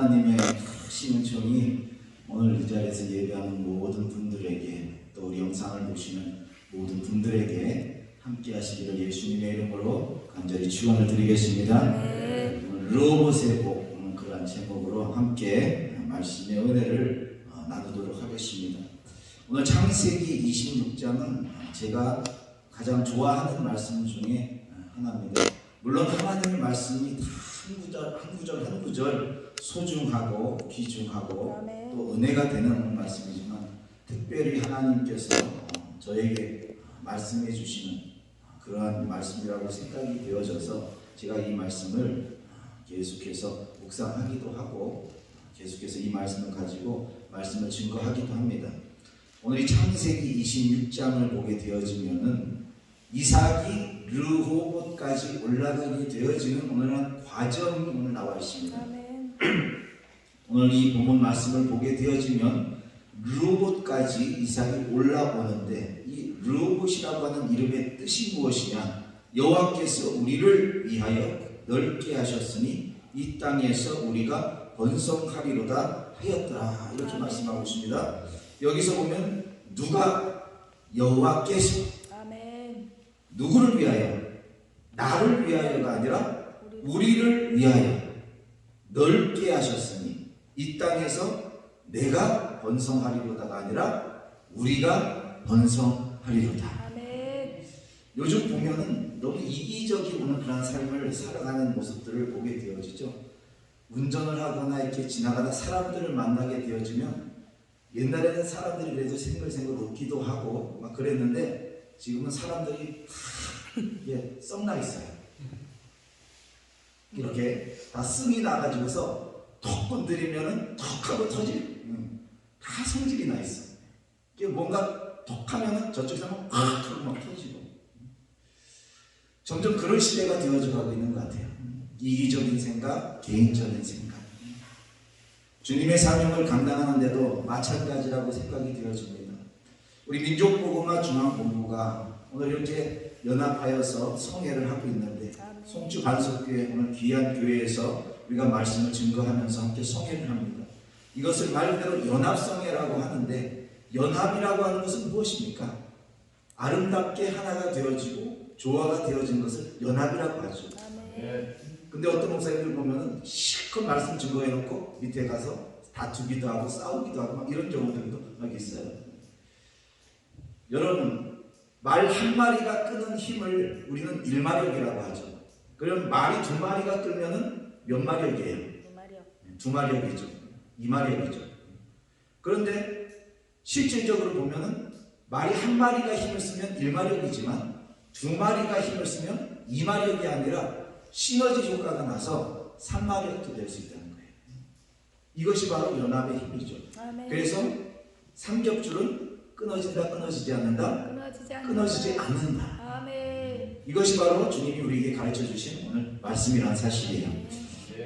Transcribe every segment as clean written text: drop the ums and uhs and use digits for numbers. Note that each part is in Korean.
하나님의 크신 은총이 오늘 이 자리에서 예배하는 모든 분들에게 또 우리 영상을 보시는 모든 분들에게 함께 하시기를 예수님의 이름으로 간절히 축원을 드리겠습니다. 오늘 르호봇의 복 그러한 제목으로 함께 말씀의 은혜를 나누도록 하겠습니다. 오늘 창세기 26장은 제가 가장 좋아하는 말씀 중에 하나입니다. 물론 하나님의 말씀이 한 구절 소중하고 귀중하고 또 은혜가 되는 말씀이지만 특별히 하나님께서 저에게 말씀해 주시는 그러한 말씀이라고 생각이 되어져서 제가 이 말씀을 계속해서 묵상하기도 하고 계속해서 이 말씀을 가지고 말씀을 증거하기도 합니다. 오늘 이 창세기 26장을 보게 되어지면은 이삭이 르호봇까지 올라가게 되어지는 오늘은 과정이 오늘 나와 있습니다. 오늘 이 본문 말씀을 보게 되어지면 르호봇까지 이삭이 올라오는데 이 르호봇이라고 하는 이름의 뜻이 무엇이냐? 여호와께서 우리를 위하여 넓게 하셨으니 이 땅에서 우리가 번성하리로다 하였더라 이렇게 말씀하고 있습니다. 여기서 보면 누가 여호와께서 누구를 위하여? 나를 위하여가 아니라 우리를 위하여 넓게 하셨으니 이 땅에서 내가 번성하리로다가 아니라 우리가 번성하리로다. 요즘 보면은 너무 이기적인 그런 삶을 살아가는 모습들을 보게 되어지죠. 운전을 하거나 이렇게 지나가다 사람들을 만나게 되어지면 옛날에는 사람들이 그래도 생글생글 웃기도 하고 막 그랬는데 지금은 사람들이 썩나 있어요. 이렇게 다 승이 나가지고서 톡 건드리면은 톡 하고 터질 다 성질이 나 있어. 뭔가 톡 하면은 저쪽에서 막 터지고 점점 그런 시대가 되어져 가고 있는 것 같아요. 이기적인 생각, 개인적인 생각. 주님의 사명을 감당하는데도 마찬가지라고 생각이 되어집니다. 우리 민족복음화 중앙본부가 오늘 이렇게 연합하여서 성회를 하고 있는데 송주 반석교회 오늘 귀한 교회에서 우리가 말씀을 증거하면서 함께 성회를 합니다. 이것을 말 그대로 연합성회라고 하는데 연합이라고 하는 것은 무엇입니까? 아름답게 하나가 되어지고 조화가 되어진 것을 연합이라고 하죠. 근데 어떤 목사님들 보면은 실컷 말씀 증거해놓고 밑에 가서 다투기도 하고 싸우기도 하고 막 이런 경우들도 막 있어요. 여러분, 말 한 마리가 끄는 힘을 우리는 1마력이라고 하죠. 그럼 말이 2마리가 끄면은 몇 마력이에요? 2마력이죠. 2마력이죠. 그런데 실질적으로 보면은 말이 한 마리가 힘을 쓰면 1마력이지만 2마리가 힘을 쓰면 2마력이 아니라 시너지 효과가 나서 3마력도 될 수 있다는 거예요. 이것이 바로 연합의 힘이죠. 그래서 삼겹줄은 끊어진다, 끊어지지 않는다, 끊어지지 않는다. 이것이 바로 주님이 우리에게 가르쳐 주신 오늘 말씀이라는 사실이에요.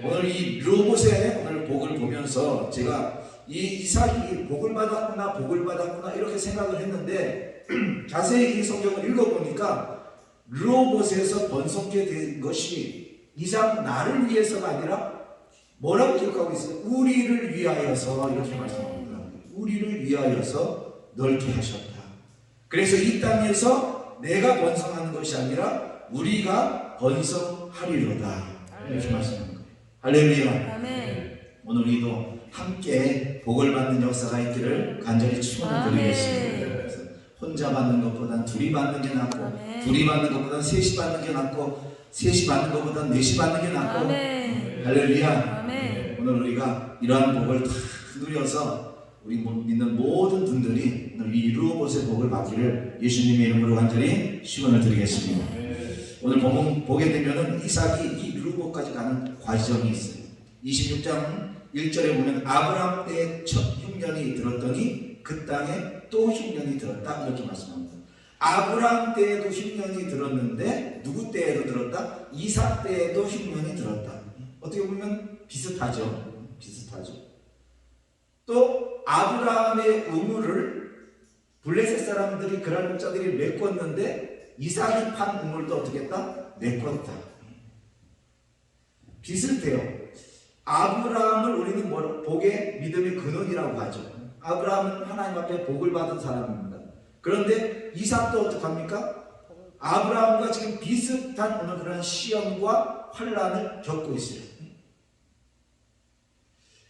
오늘 이 르호봇의 오늘 복을 보면서 제가 이 이삭이 복을 받았구나 이렇게 생각을 했는데 자세히 이 성경을 읽어보니까 르호봇에서 번성케 된 것이 이삭 나를 위해서가 아니라 뭐라고 기록하고 있어요? 우리를 위하여서 이렇게 말씀합니다. 우리를 위하여서 넓게 하셨다. 그래서 이 땅에서 내가 번성하는 것이 아니라 우리가 번성하리로다 이렇게 말씀하는 거예요. 할렐루야. 오늘 우리도 함께 복을 받는 역사가 있기를 간절히 축원을 드리겠습니다. 그래서 혼자 받는 것보단 둘이 받는 게 낫고 둘이 받는 것보단 셋이 받는 게 낫고 셋이 받는 것보단 넷이 받는 게 낫고 할렐루야. 오늘 우리가 이러한 복을 다 누려서 우리 믿는 모든 분들이 오늘 이 르호봇의 복을 받기를 예수님의 이름으로 간절히 축원을 드리겠습니다. 오늘 보게 되면은 이삭이 이 르호봇까지 가는 과정이 있어요. 26장 1절에 보면 아브라함 때에 첫 흉년이 들었더니 그 땅에 또 흉년이 들었다 이렇게 말씀합니다. 아브라함 때에도 흉년이 들었는데 누구 때에도 들었다? 이삭 때에도 흉년이 들었다. 어떻게 보면 비슷하죠. 또 아브라함의 우물을 블레셋 사람들이 그랄 목자들이 메꿨는데 이삭이 판 우물도 어떻게 했다? 메꿨다. 비슷해요. 아브라함을 우리는 복이라고 하죠. 아브라함은 하나님 앞에 복을 받은 사람입니다. 그런데 이삭도 어떡합니까? 아브라함과 지금 비슷한 어느 그런 시험과 환란을 겪고 있어요.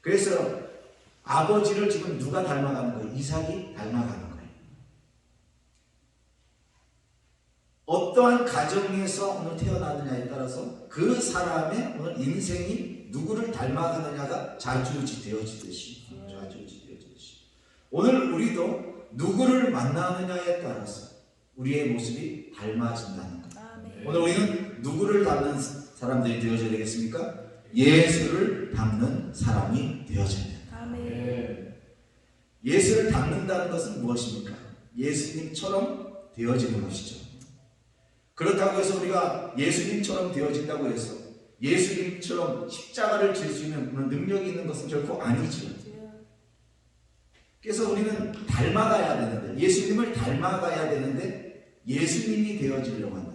그래서 아버지를 지금 누가 닮아가는 거예요? 이삭이 닮아가는 거예요. 어떠한 가정에서 오늘 태어나느냐에 따라서 그 사람의 오늘 인생이 누구를 닮아가느냐가 좌지우지되어지듯이 오늘 우리도 누구를 만나느냐에 따라서 우리의 모습이 닮아진다는 거예요. 오늘 우리는 누구를 닮는 사람들이 되어져야 되겠습니까? 예수를 닮는 사람이 되어져야 됩니다. 예수를 닮는다는 것은 무엇입니까? 예수님처럼 되어지는 것이죠. 그렇다고 해서 우리가 예수님처럼 되어진다고 해서 예수님처럼 십자가를 질 수 있는 그런 능력이 있는 것은 결코 아니죠. 그래서 우리는 닮아가야 되는데, 예수님을 닮아가야 되는데 예수님이 되어지려고 한다.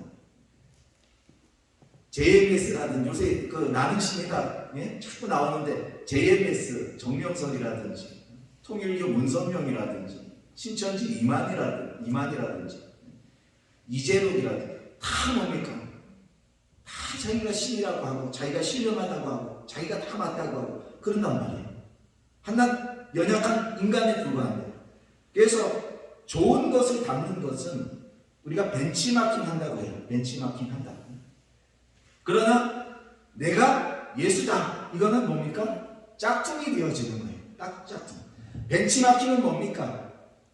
JMS라든지 요새 그 나는 신이다 자꾸 나오는데 JMS 정명석이라든지 통일교 문선명이라든지 신천지 이만이라든지 이재록이라든지 다 뭡니까? 다 자기가 신이라고 하고 자기가 신령하다고 하고 자기가 다 맞다고 하고 그런단 말이에요. 한낱 연약한 인간에 불과한데, 그래서 좋은 것을 담는 것은 우리가 벤치마킹 한다고 해요. 벤치마킹 한다. 그러나 내가 예수다, 이거는 뭡니까? 짝퉁이 되어지는 거예요. 딱 짝퉁. 벤치마킹은 뭡니까?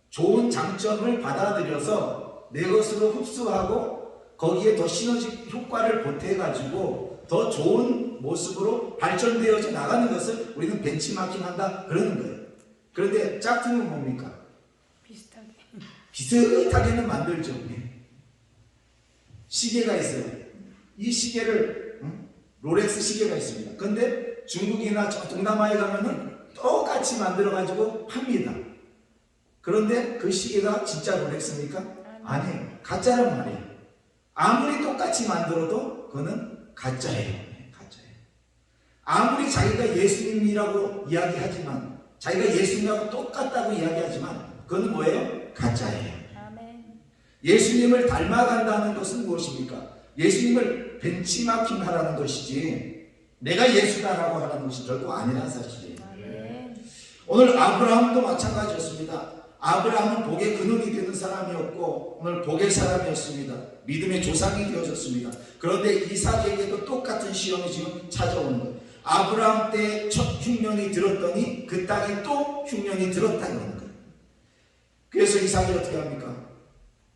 좋은 장점을 받아들여서 내 것으로 흡수하고 거기에 더 시너지 효과를 보태가지고 더 좋은 모습으로 발전되어져 나가는 것을 우리는 벤치마킹 한다 그러는 거예요. 그런데 짝퉁은 뭡니까? 비슷하게는 만들죠. 시계가 있어요. 이 시계를 롤렉스 시계가 있습니다. 그런데 중국이나 동남아에 가면은 똑같이 만들어 가지고 합니다. 그런데 그 시계가 진짜 롤렉스입니까? 아니에요. 가짜란 말이에요. 아무리 똑같이 만들어도 그거는 가짜예요. 가짜예요. 아무리 자기가 예수님이라고 이야기하지만, 자기가 예수님하고 똑같다고 이야기하지만 그건 뭐예요? 가짜예요. 아멘. 예수님을 닮아간다는 것은 무엇입니까? 예수님을 벤치마킹 하라는 것이지 내가 예수다라고 하라는 것이 결코 아니라는 사실이에요. 아멘. 오늘 아브라함도 마찬가지였습니다. 아브라함은 복의 근원이 되는 사람이었고 오늘 복의 사람이었습니다. 믿음의 조상이 되어졌습니다. 그런데 이삭에게도 똑같은 시험이 지금 찾아오는 거예요. 아브라함 때 첫 흉년이 들었더니 그 땅에 또 흉년이 들었다는 거예요. 그래서 이삭이 어떻게 합니까?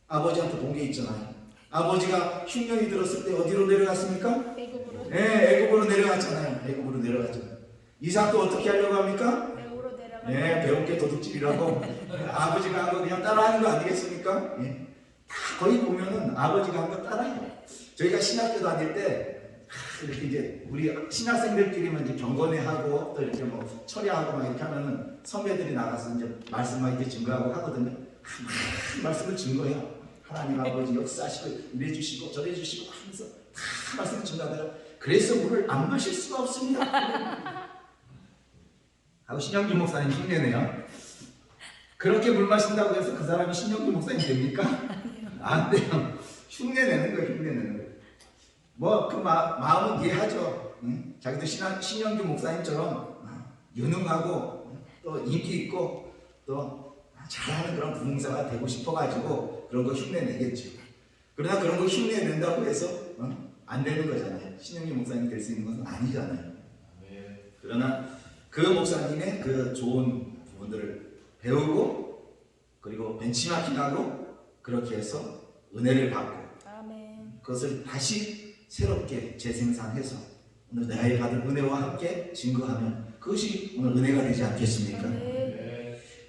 아버지한테 본 게 있잖아요. 아버지가 흉년이 들었을 때 어디로 내려갔습니까? 애굽으로. 네, 애굽으로 내려갔잖아요. 애굽으로 내려갔잖아요. 이삭도 어떻게 하려고 합니까? 배우로 내려가. 네, 배운 게 도둑질이라고 아버지가 한 거 그냥 따라하는 거 아니겠습니까? 네. 다 거의 보면은 아버지가 한 거 따라해요. 저희가 신학교 다닐 때 이렇게 이제 우리 신학생들끼리만 이제 경건회하고 또 이렇게 뭐 철야하고 막 이렇게 하면은 선배들이 나가서 이제 말씀 막 이렇게 증거하고 하거든요. 말씀을 증거해요. 하나님 아버지 역사하시고 이래 주시고 저래 주시고 하면서 다 말씀을 증거하더라고요. 그래서 물을 안 마실 수가 없습니다. 하고 신영규 목사님 흉내내요. 그렇게 물 마신다고 해서 그 사람이 신영규 목사님 됩니까? 안 돼요. 흉내내는 거예요. 흉내내는 거예요. 뭐 그 마음은 이해하죠. 응? 자기도 신영규 목사님처럼 유능하고 또 인기 있고 또 잘하는 그런 부흥사가 되고 싶어가지고 그런 거 흉내내겠죠. 그러나 그런 거 흉내낸다고 해서 안 되는 거잖아요. 신영규 목사님 될 수 있는 것은 아니잖아요. 그러나 그 목사님의 그 좋은 부분들을 배우고 그리고 벤치마킹하고 그렇게 해서 은혜를 받고 그것을 다시 새롭게 재생산해서 오늘 나의 받은 은혜와 함께 증거하면 그것이 오늘 은혜가 되지 않겠습니까?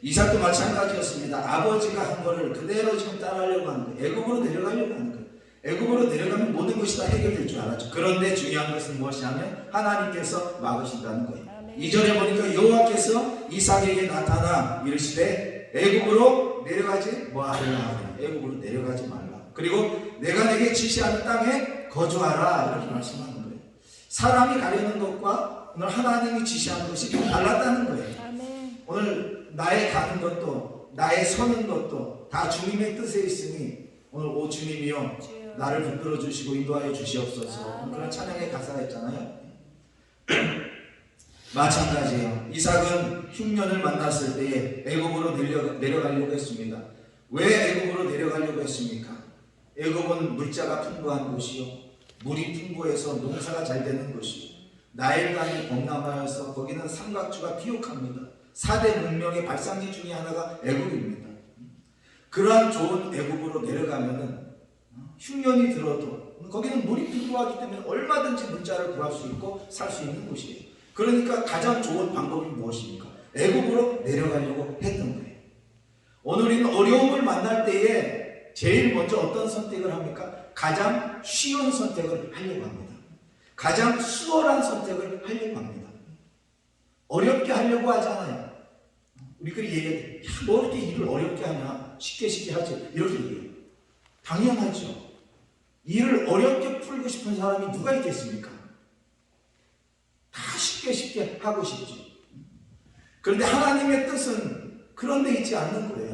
이삭도 마찬가지였습니다. 아버지가 한 거를 그대로 지금 따라하려고 하는 거예요. 애굽으로 내려가려고 하는 거예요. 애굽으로 내려가면 모든 것이 다 해결될 줄 알았죠. 그런데 중요한 것은 무엇이냐면 하나님께서 막으신다는 거예요. 2절에 보니까 여호와께서 이삭에게 나타나 이르시되 애굽으로 내려가지 말라. 애굽으로 내려가지 말라. 그리고 내가 내게 지시하는 땅에 거주하라 이렇게 말씀하는 거예요. 사람이 가려는 것과 오늘 하나님이 지시하는 것이 좀 달랐다는 거예요. 오늘 나의 가는 것도 나의 서는 것도 다 주님의 뜻에 있으니 오늘 오 주님이여 나를 붙들어 주시고 인도하여 주시옵소서. 그런 찬양의 가사가 있잖아요. 마찬가지예요. 이삭은 흉년을 만났을 때에 애굽으로 내려가려고 했습니다. 왜 애굽으로 내려가려고 했습니까? 애굽은 물자가 풍부한 곳이요, 물이 풍부해서 농사가 잘 되는 곳이요, 나일강이 범람하여서 거기는 삼각주가 비옥합니다. 4대 문명의 발상지 중에 하나가 애굽입니다. 그러한 좋은 애굽으로 내려가면은 흉년이 들어도 거기는 물이 풍부하기 때문에 얼마든지 물자를 구할 수 있고 살 수 있는 곳이에요. 그러니까 가장 좋은 방법이 무엇입니까? 애굽으로 내려가려고 했던 거예요. 오늘 우리는 어려움을 만날 때에 제일 먼저 어떤 선택을 합니까? 가장 쉬운 선택을 하려고 합니다. 가장 수월한 선택을 하려고 합니다. 어렵게 하려고 하잖아요. 우리끼리 얘기해, 뭐 이렇게 일을 어렵게 하냐? 쉽게 하지. 이렇게 얘기해요. 당연하죠. 일을 어렵게 풀고 싶은 사람이 누가 있겠습니까? 다 쉽게 하고 싶지. 그런데 하나님의 뜻은 그런 데 있지 않는 거예요.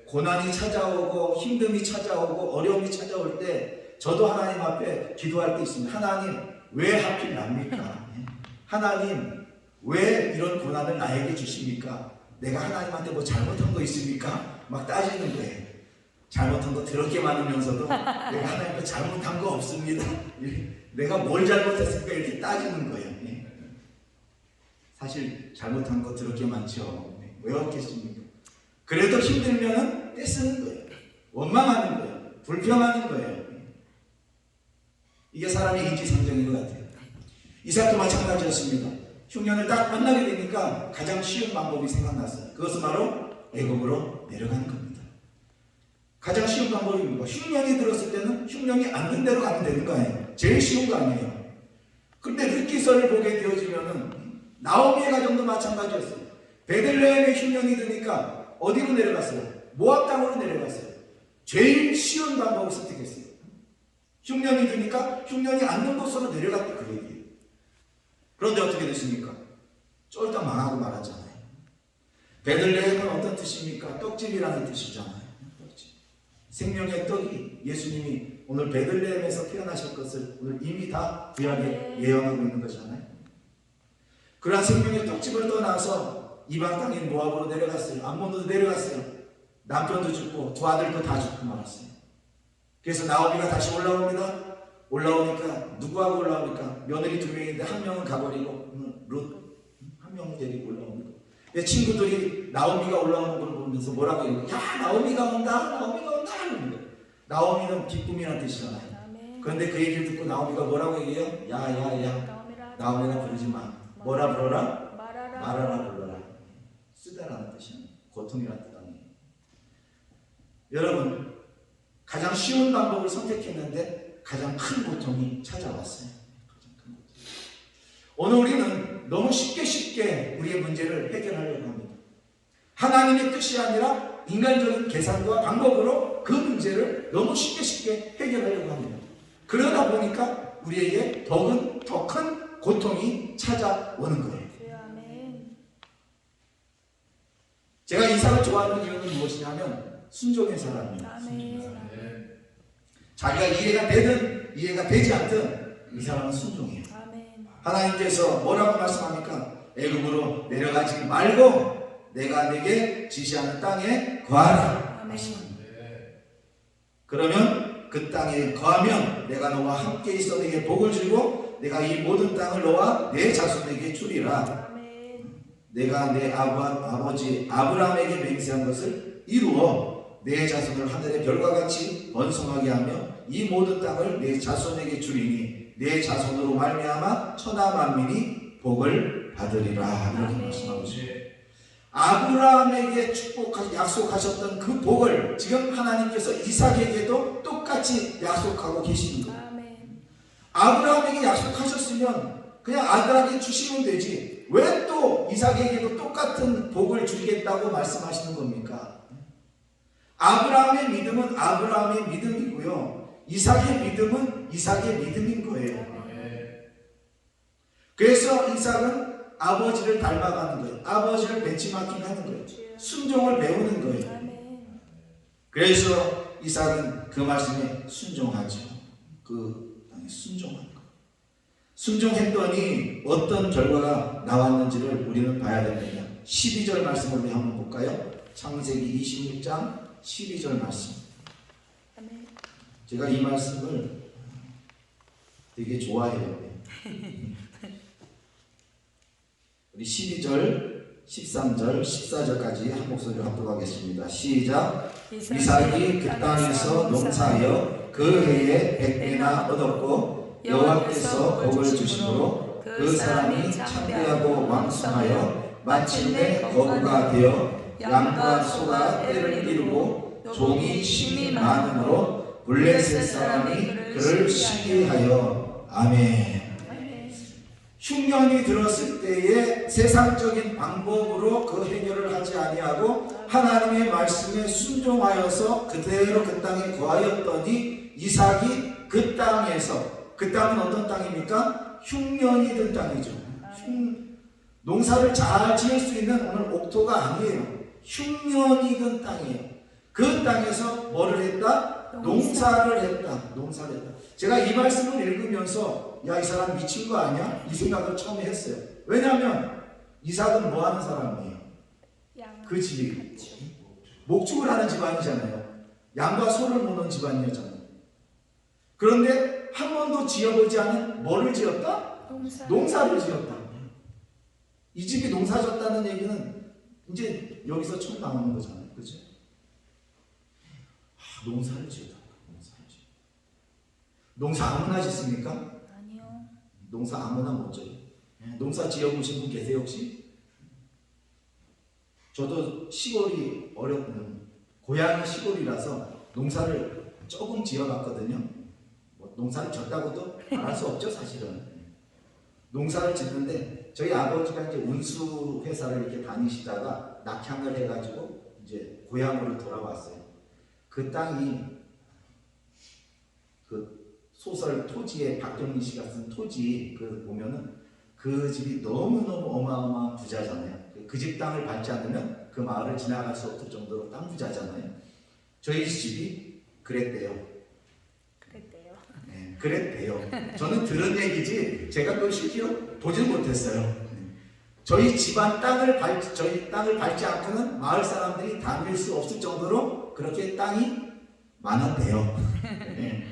고난이 찾아오고 힘듦이 찾아오고 어려움이 찾아올 때 저도 하나님 앞에 기도할 때 있습니다. 하나님 왜 하필 납니까? 하나님 왜 이런 고난을 나에게 주십니까? 내가 하나님한테 뭐 잘못한 거 있습니까? 막 따지는 거예요. 잘못한 거 더럽게 많으면서도 내가 하나님께 잘못한 거 없습니다. 내가 뭘 잘못했을까 이렇게 따지는 거예요. 사실 잘못한 거 더럽게 많죠. 왜 없겠습니까? 그래도 힘들면은 떼쓰는 거예요. 원망하는 거예요. 불평하는 거예요. 이게 사람의 인지상정인 것 같아요. 이삭도 마찬가지였습니다. 흉년을 딱 만나게 되니까 가장 쉬운 방법이 생각났어요. 그것은 바로 애굽으로 내려가는 겁니다. 가장 쉬운 방법이 뭐가? 흉년이 들었을 때는 흉년이 앉는 대로 가면 되는 거 아니에요. 제일 쉬운 거 아니에요. 근데 르기서를 보게 되어지면은 나오미의 가정도 마찬가지였어요. 베들레헴에 흉년이 드니까 어디로 내려갔어요? 모압 땅으로 내려갔어요. 제일 쉬운 방법을 선택했어요. 흉년이 드니까 흉년이 앉는 곳으로 내려갔다 그 얘기예요. 그런데 어떻게 됐습니까? 쫄딱 망하고 말았잖아요. 베들레헴은 어떤 뜻입니까? 떡집이라는 뜻이잖아요. 떡집. 생명의 떡이 예수님이 오늘 베들레헴에서 태어나실 것을 오늘 이미 다 구약에 예언하고 있는 거잖아요. 그러한 생명의 떡집을 떠나서 이방 땅인 모압으로 내려갔어요. 암몬으로 내려갔어요. 남편도 죽고 두 아들도 다 죽고 말았어요. 그래서 나오미가 다시 올라옵니다. 올라오니까 누구하고 올라옵니까? 며느리 2명인데 한 명은 가버리고 룻 한 명은 데리고 올라옵니다. 친구들이 나오미가 올라오는 걸 보면서 뭐라고 해요? 야 나오미가 온다, 나오미가 온다 하는 거예요. 나오미는 기쁨이라는 뜻이잖아요. 그런데 그 얘기를 듣고 나오미가 뭐라고 얘기해요? 야야야 나오미가 부르지 마. 뭐라 불러라? 말하라 불러라. 쓰다라는 뜻이에요. 고통이라는 뜻 아니에요. 여러분 가장 쉬운 방법을 선택했는데 가장 큰 고통이 찾아왔어요. 가장 큰 고통. 오늘 우리는 너무 쉽게 우리의 문제를 해결하려고 합니다. 하나님의 뜻이 아니라 인간적인 계산과 방법으로 그 문제를 너무 쉽게 해결하려고 합니다. 그러다 보니까 우리에게 더 큰 고통이 찾아오는 거예요. 제가 이삭을 좋아하는 이유는 무엇이냐면 순종의 사람입니다. 자기가 이해가 되든 이해가 되지 않든 이 사람은 순종이에요. 하나님께서 뭐라고 말씀합니까? 애굽으로 내려가지 말고 내가 내게 지시하는 땅에 거하라 말씀합니다. 그러면 그 땅에 거하면 내가 너와 함께 있어 내게 복을 주고 내가 이 모든 땅을 너와 내 자손에게 주리라. 내가 내 아버지 아브라함에게 맹세한 것을 이루어 내 자손을 하늘의 별과 같이 번성하게 하며 이 모든 땅을 내 자손에게 주리니 내 자손으로 말미암아 천하 만민이 복을 받으리라. 이렇게 말씀하고 있습니다. 아브라함에게 약속하셨던 그 복을 지금 하나님께서 이삭에게도 똑같이 약속하고 계시는 거예요. 아브라함에게 약속하셨으면 그냥 아들에게 주시면 되지 왜 또 이삭에게도 똑같은 복을 주겠다고 말씀하시는 겁니까? 아브라함의 믿음은 아브라함의 믿음이고요, 이삭의 믿음은 이삭의 믿음인 거예요. 그래서 이삭은 아버지를 닮아가는 거예요. 아버지를 벤치마킹하는 거예요. 순종을 배우는 거예요. 그래서 이삭은 그 말씀에 순종하죠. 그 땅에 순종한 거. 순종했더니 어떤 결과가 나왔는지를 우리는 봐야 됩니다. 12절 말씀을 우리 한번 볼까요? 창세기 26장 12절 말씀. 제가 이 말씀을 되게 좋아해요. 우리 12절, 13절, 14절까지 한 목소리로 합독하겠습니다. 시작. 이삭이 그 땅에서 농사하여 그 해에 100배나 얻었고 여호와께서 복을 주심으로 그 사람이 창대하고 왕성하여 마침내 거부가 되어 양과 소가 떼를 이루고 종이 심이 많으므로 블레셋 사람이 그를 시기하여. 아멘. 흉년이 들었을 때에 세상적인 방법으로 그 해결을 하지 아니하고 하나님의 말씀에 순종하여서 그대로 그 땅에 거하였더니 이삭이 그 땅에서, 그 땅은 어떤 땅입니까? 흉년이 든 땅이죠. 농사를 잘 지을 수 있는 오늘 옥토가 아니에요. 흉년이 든 땅이에요. 그 땅에서 뭐를 했다? 농사를 했다. 농사를 했다. 제가 이 말씀을 읽으면서 야, 이 사람 미친 거 아니야? 이 생각을 처음에 했어요. 왜냐하면 이삭은 뭐 하는 사람이에요? 그 집이 목축을 하는 집안이잖아요. 양과 소를 모는 집안이었잖아요. 그런데 한 번도 지어보지 않은 뭐를 지었다? 농사를 지었다. 이 집이 농사 졌다는 얘기는 이제 여기서 처음 나오는 거잖아요. 그죠? 농사를 지었다. 농사 아무나 짓습니까? 아니요. 농사 아무나 못 져요. 농사 지어보신 분 계세요 혹시? 저도 시골이 고향이 시골이라서 농사를 조금 지어봤거든요. 뭐 농사를 졌다고도 말할 수 없죠 사실은. 농사를 짓는데 저희 아버지가 이제 운수 회사를 이렇게 다니시다가 낙향을 해가지고 이제 고향으로 돌아왔어요. 그 땅이 그 소설 토지에 박경리 씨가 쓴 토지 그 보면은 그 집이 너무너무 어마어마한 부자잖아요. 그 집 땅을 밟지 않으면 그 마을을 지나갈 수 없을 정도로 땅 부자잖아요. 저희 집이 그랬대요. 네, 그랬대요. 저는 들은 얘기지 제가 그걸 실제로 보질 못했어요. 저희 집안 저희 땅을 밟지 않고는 마을 사람들이 다닐 수 없을 정도로 그렇게 땅이 많았대요. 네.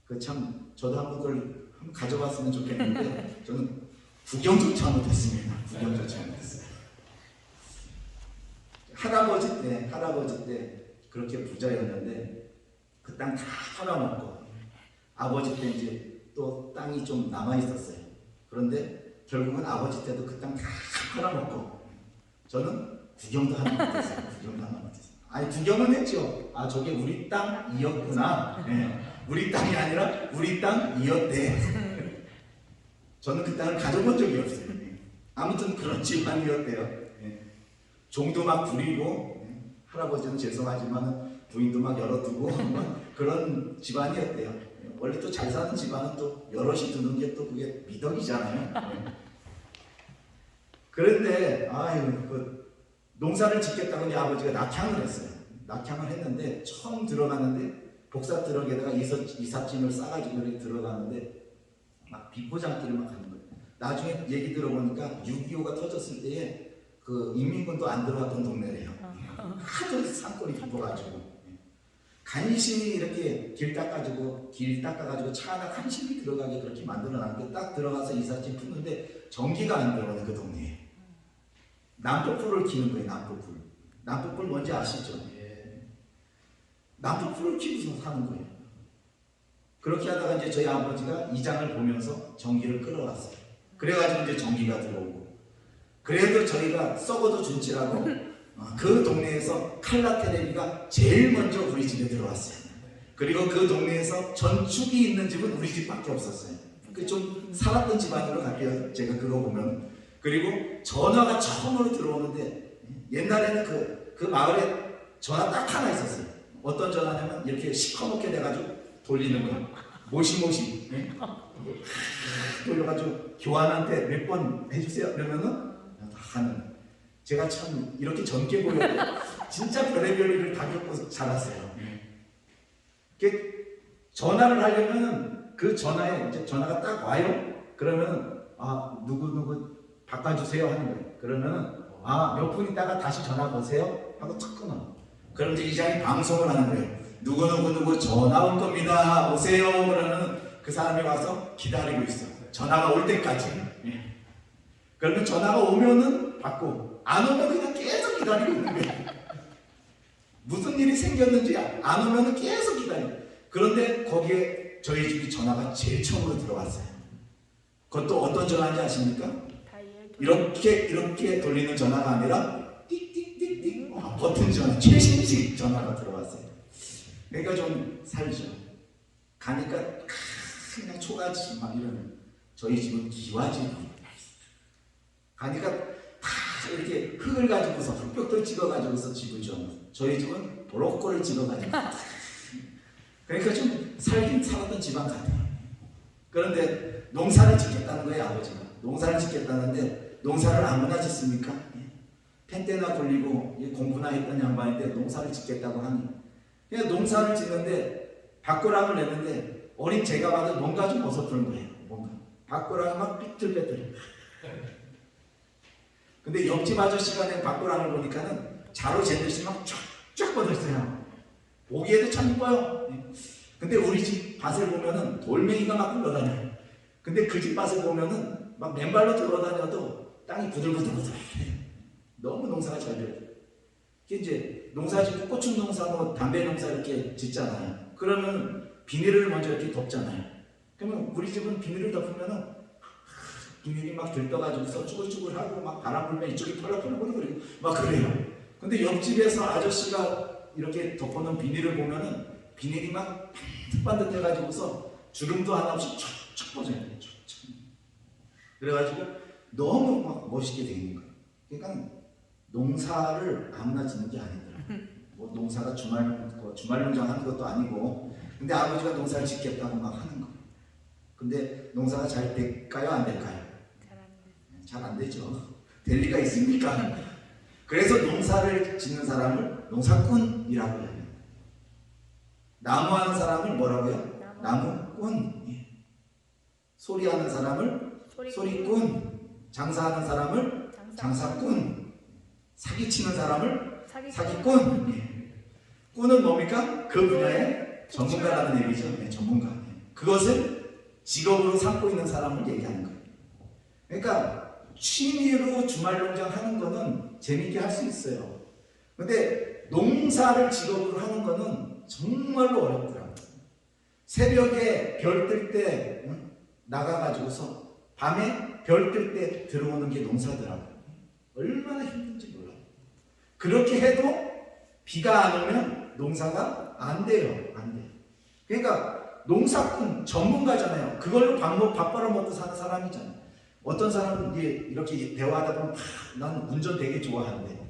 그 참 저도 한번 그걸 가져갔으면 좋겠는데 저는 구경조차 못했습니다. 구경조차 못했어요. 할아버지 때 그렇게 부자였는데 그 땅 다 팔아먹고 아버지 때 이제 또 땅이 좀 남아 있었어요. 그런데 결국은 아버지 때도 그 땅 다 팔아먹고 저는 구경도 하나 못했어요. 아니 구경은 했죠. 아 저게 우리 땅이었구나. 네. 우리 땅이 아니라 우리 땅이었대. 저는 그 땅을 가져본 적이 없어요. 아무튼 그런 집안이었대요. 종도 막 부리고 할아버지는 죄송하지만 부인도 막 열어두고 그런 집안이었대요. 원래 또 잘 사는 집안은 또 여럿이 두는 게 또 그게 미덕이잖아요. 그런데 그 농사를 짓겠다고 이제 아버지가 낙향을 했어요. 낙향을 했는데 처음 들어가는데 복사트럭에다가 이삿짐을 싸가지고 이렇게 들어가는데 막 비포장길을 막 가는 거예요. 나중에 얘기 들어보니까 6.25가 터졌을 때에 그 인민군도 안 들어왔던 동네래요. 하도 산골이 깊어가지고 간신히 이렇게 길 닦아가지고 차 하나 간신히 들어가게 그렇게 만들어놨는데 딱 들어가서 이삿짐 푸는데 전기가 안 들어오네 그 동네에. 남포풀을 키는 거예요. 남포풀 뭔지 아시죠? 남포풀을 키고서 사는 거예요. 그렇게 하다가 이제 저희 아버지가 이장을 보면서 전기를 끌어왔어요. 그래가지고 이제 전기가 들어오고 그래도 저희가 썩어도 준치라고 그 동네에서 칼라 테레비가 제일 먼저 우리 집에 들어왔어요. 그리고 그 동네에서 전축이 있는 집은 우리 집밖에 없었어요. 좀 살았던 집안으로 갈게요. 제가 그거 보면. 그리고 전화가 처음으로 들어오는데 옛날에는 그 마을에 전화 딱 하나 있었어요. 어떤 전화냐면 이렇게 시커멓게 돼가지고 돌리는 거. 모시모시 돌려가지고 교환한테 몇 번 해주세요 그러면은 하는. 제가 참 이렇게 젊게 보여도 진짜 별의별 일을 다 겪고 자랐어요. 전화를 하려면 그 전화에 이제 전화가 딱 와요. 그러면 누구 바꿔주세요 하는 거예요. 그러면은 몇 분 있다가 다시 전화 거세요 하고 탁 끊어. 그럼 이제 이장이 방송을 하는 거예요. 누구 전화 온 겁니다. 오세요. 그러면 그 사람이 와서 기다리고 있어. 전화가 올 때까지. 그러면 전화가 오면은 받고 안 오면 그냥 계속 기다리고 있는 거예요. 무슨 일이 생겼는지 안 오면은 계속 기다려. 그런데 거기에 저희 집이 전화가 제일 처음으로 들어왔어요. 그것도 어떤 전화인지 아십니까? 이렇게 돌리는 전화가 아니라 띡띡띡띡 버튼 전화, 최신식 전화가 들어왔어요. 그러니까 좀 살죠. 가니까 그냥 초가지 막 이러는. 저희 집은 기와집이에요. 가니까 다 이렇게 흙을 가지고서 흙벽돌 찍어가지고서 집을 지었어요. 저희 집은 도로골을 찍어가지고. 그러니까 좀 살긴 살았던 집안 같아요. 그런데 농사를 짓겠다는 거예요, 아버지가. 농사를 짓겠다는데 농사를 아무나 짓습니까? 펜대나 굴리고 공부나 했던 양반인데 농사를 짓겠다고 하니. 그냥 농사를 짓는데 밭고랑을 내는데 어린 제가 봐도 뭔가 좀 어설픈 거예요. 뭔가 밭고랑이 막 삐뚤빼뚤해. 근데 옆집 아저씨가 낸 밭고랑을 보니까는 자로 재듯이 막 쫙쫙 뻗었어요. 보기에도 참 이뻐요. 근데 우리 집 밭을 보면은 돌멩이가 막 굴러다녀요. 근데 그 집 밭을 보면은 막 맨발로 돌아다녀도 땅이 부들부들부들해. 너무 농사가 잘 돼요. 이제 농사 짓고 고추 농사, 뭐 담배 농사 이렇게 짓잖아요. 그러면 비닐을 먼저 이렇게 덮잖아요. 그러면 우리 집은 비닐을 덮으면은 비닐이 막 들떠가지고서 쭈글쭈글하고 막 바람 불면 이쪽이 펄럭펄럭거리고 막 그래요. 근데 옆집에서 아저씨가 이렇게 덮어놓은 비닐을 보면은 비닐이 막 반듯반듯해가지고서 주름도 하나 없이 촥촥 뻗어요. 촥촥. 그래가지고 너무 막 멋있게 돼 있는 거예요. 그러니까 농사를 아무나 짓는 게 아니더라고요. 뭐 농사가 주말 농장 하는 것도 아니고, 근데 아버지가 농사를 짓겠다고 막 하는 거예요. 근데 농사가 잘 될까요? 안 될까요? 잘 안 되죠. 될 리가 있습니까? 그래서 농사를 짓는 사람을 농사꾼이라고 해요. 나무하는 사람을 뭐라고요? 나무꾼. 소리하는 사람을 소리꾼. 장사하는 사람을 장사꾼. 사기치는 사람을 사기꾼. 꾼은 뭡니까? 그 분야의 전문가라는 얘기죠. 네, 전문가. 그것을 직업으로 삼고 있는 사람을 얘기하는 거예요. 그러니까 취미로 주말 농장 하는 거는 재밌게 할 수 있어요. 근데 농사를 직업으로 하는 거는 정말로 어렵더라고요. 새벽에 별 뜰 때 나가가지고서 밤에 별 뜰 때 들어오는 게 농사더라고요. 얼마나 힘든지 몰라요. 그렇게 해도 비가 안 오면 농사가 안 돼요. 안 돼요. 그러니까 농사꾼 전문가잖아요. 그걸로 밥 벌어먹고 사는 사람이잖아요. 어떤 사람은 이렇게 대화하다 보면 난 운전 되게 좋아하는데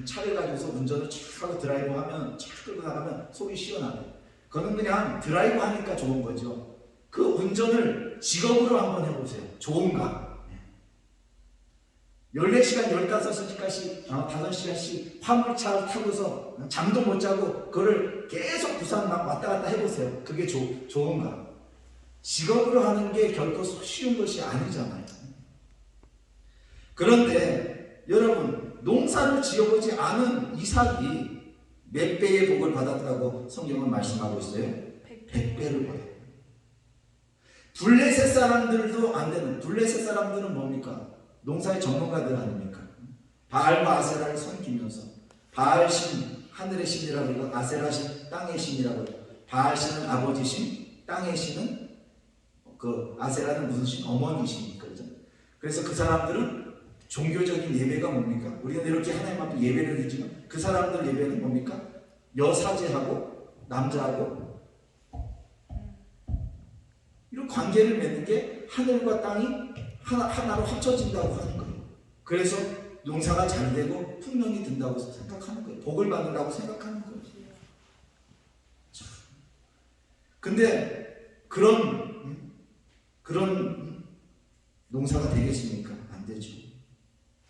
차를 가지고서 운전을 촥 하고 드라이브 하면 촥 끌고 나가면 속이 시원하대. 그거는 그냥 드라이브 하니까 좋은 거죠. 그 운전을 직업으로 한번 해보세요. 좋은가? 14시간, 15시간씩, 5시간씩 화물차를 타고서 잠도 못 자고 그거를 계속 부산 막 왔다 갔다 해보세요. 그게 좋은가? 직업으로 하는 게 결코 쉬운 것이 아니잖아요. 그런데 여러분, 농사를 지어보지 않은 이삭이 몇 배의 복을 받았다고 성경은 말씀하고 있어요? 100배를 받았어요. 둘레셋 사람들도 안 되는, 둘레셋 사람들은 뭡니까? 농사의 전문가들 아닙니까? 바알과 아세라를 섬기면서 바알신 하늘의 신이라고 그러고 아세라신 땅의 신이라고 그러고, 바알신은 아버지 신, 땅의 신은 그 아세라는 무슨 신? 어머니 신이니까. 그죠? 그래서 그 사람들은 종교적인 예배가 뭡니까? 우리는 이렇게 하나님 앞에 예배를 드리지만 그 사람들 예배는 뭡니까? 여사제하고 남자하고 이런 관계를 맺는 게 하늘과 땅이 하나로 합쳐진다고 하는 거예요. 그래서 농사가 잘 되고 풍년이 든다고 생각하는 거예요. 복을 받는다고 생각하는 거예요. 근데 그런 농사가 되겠습니까? 안 되죠.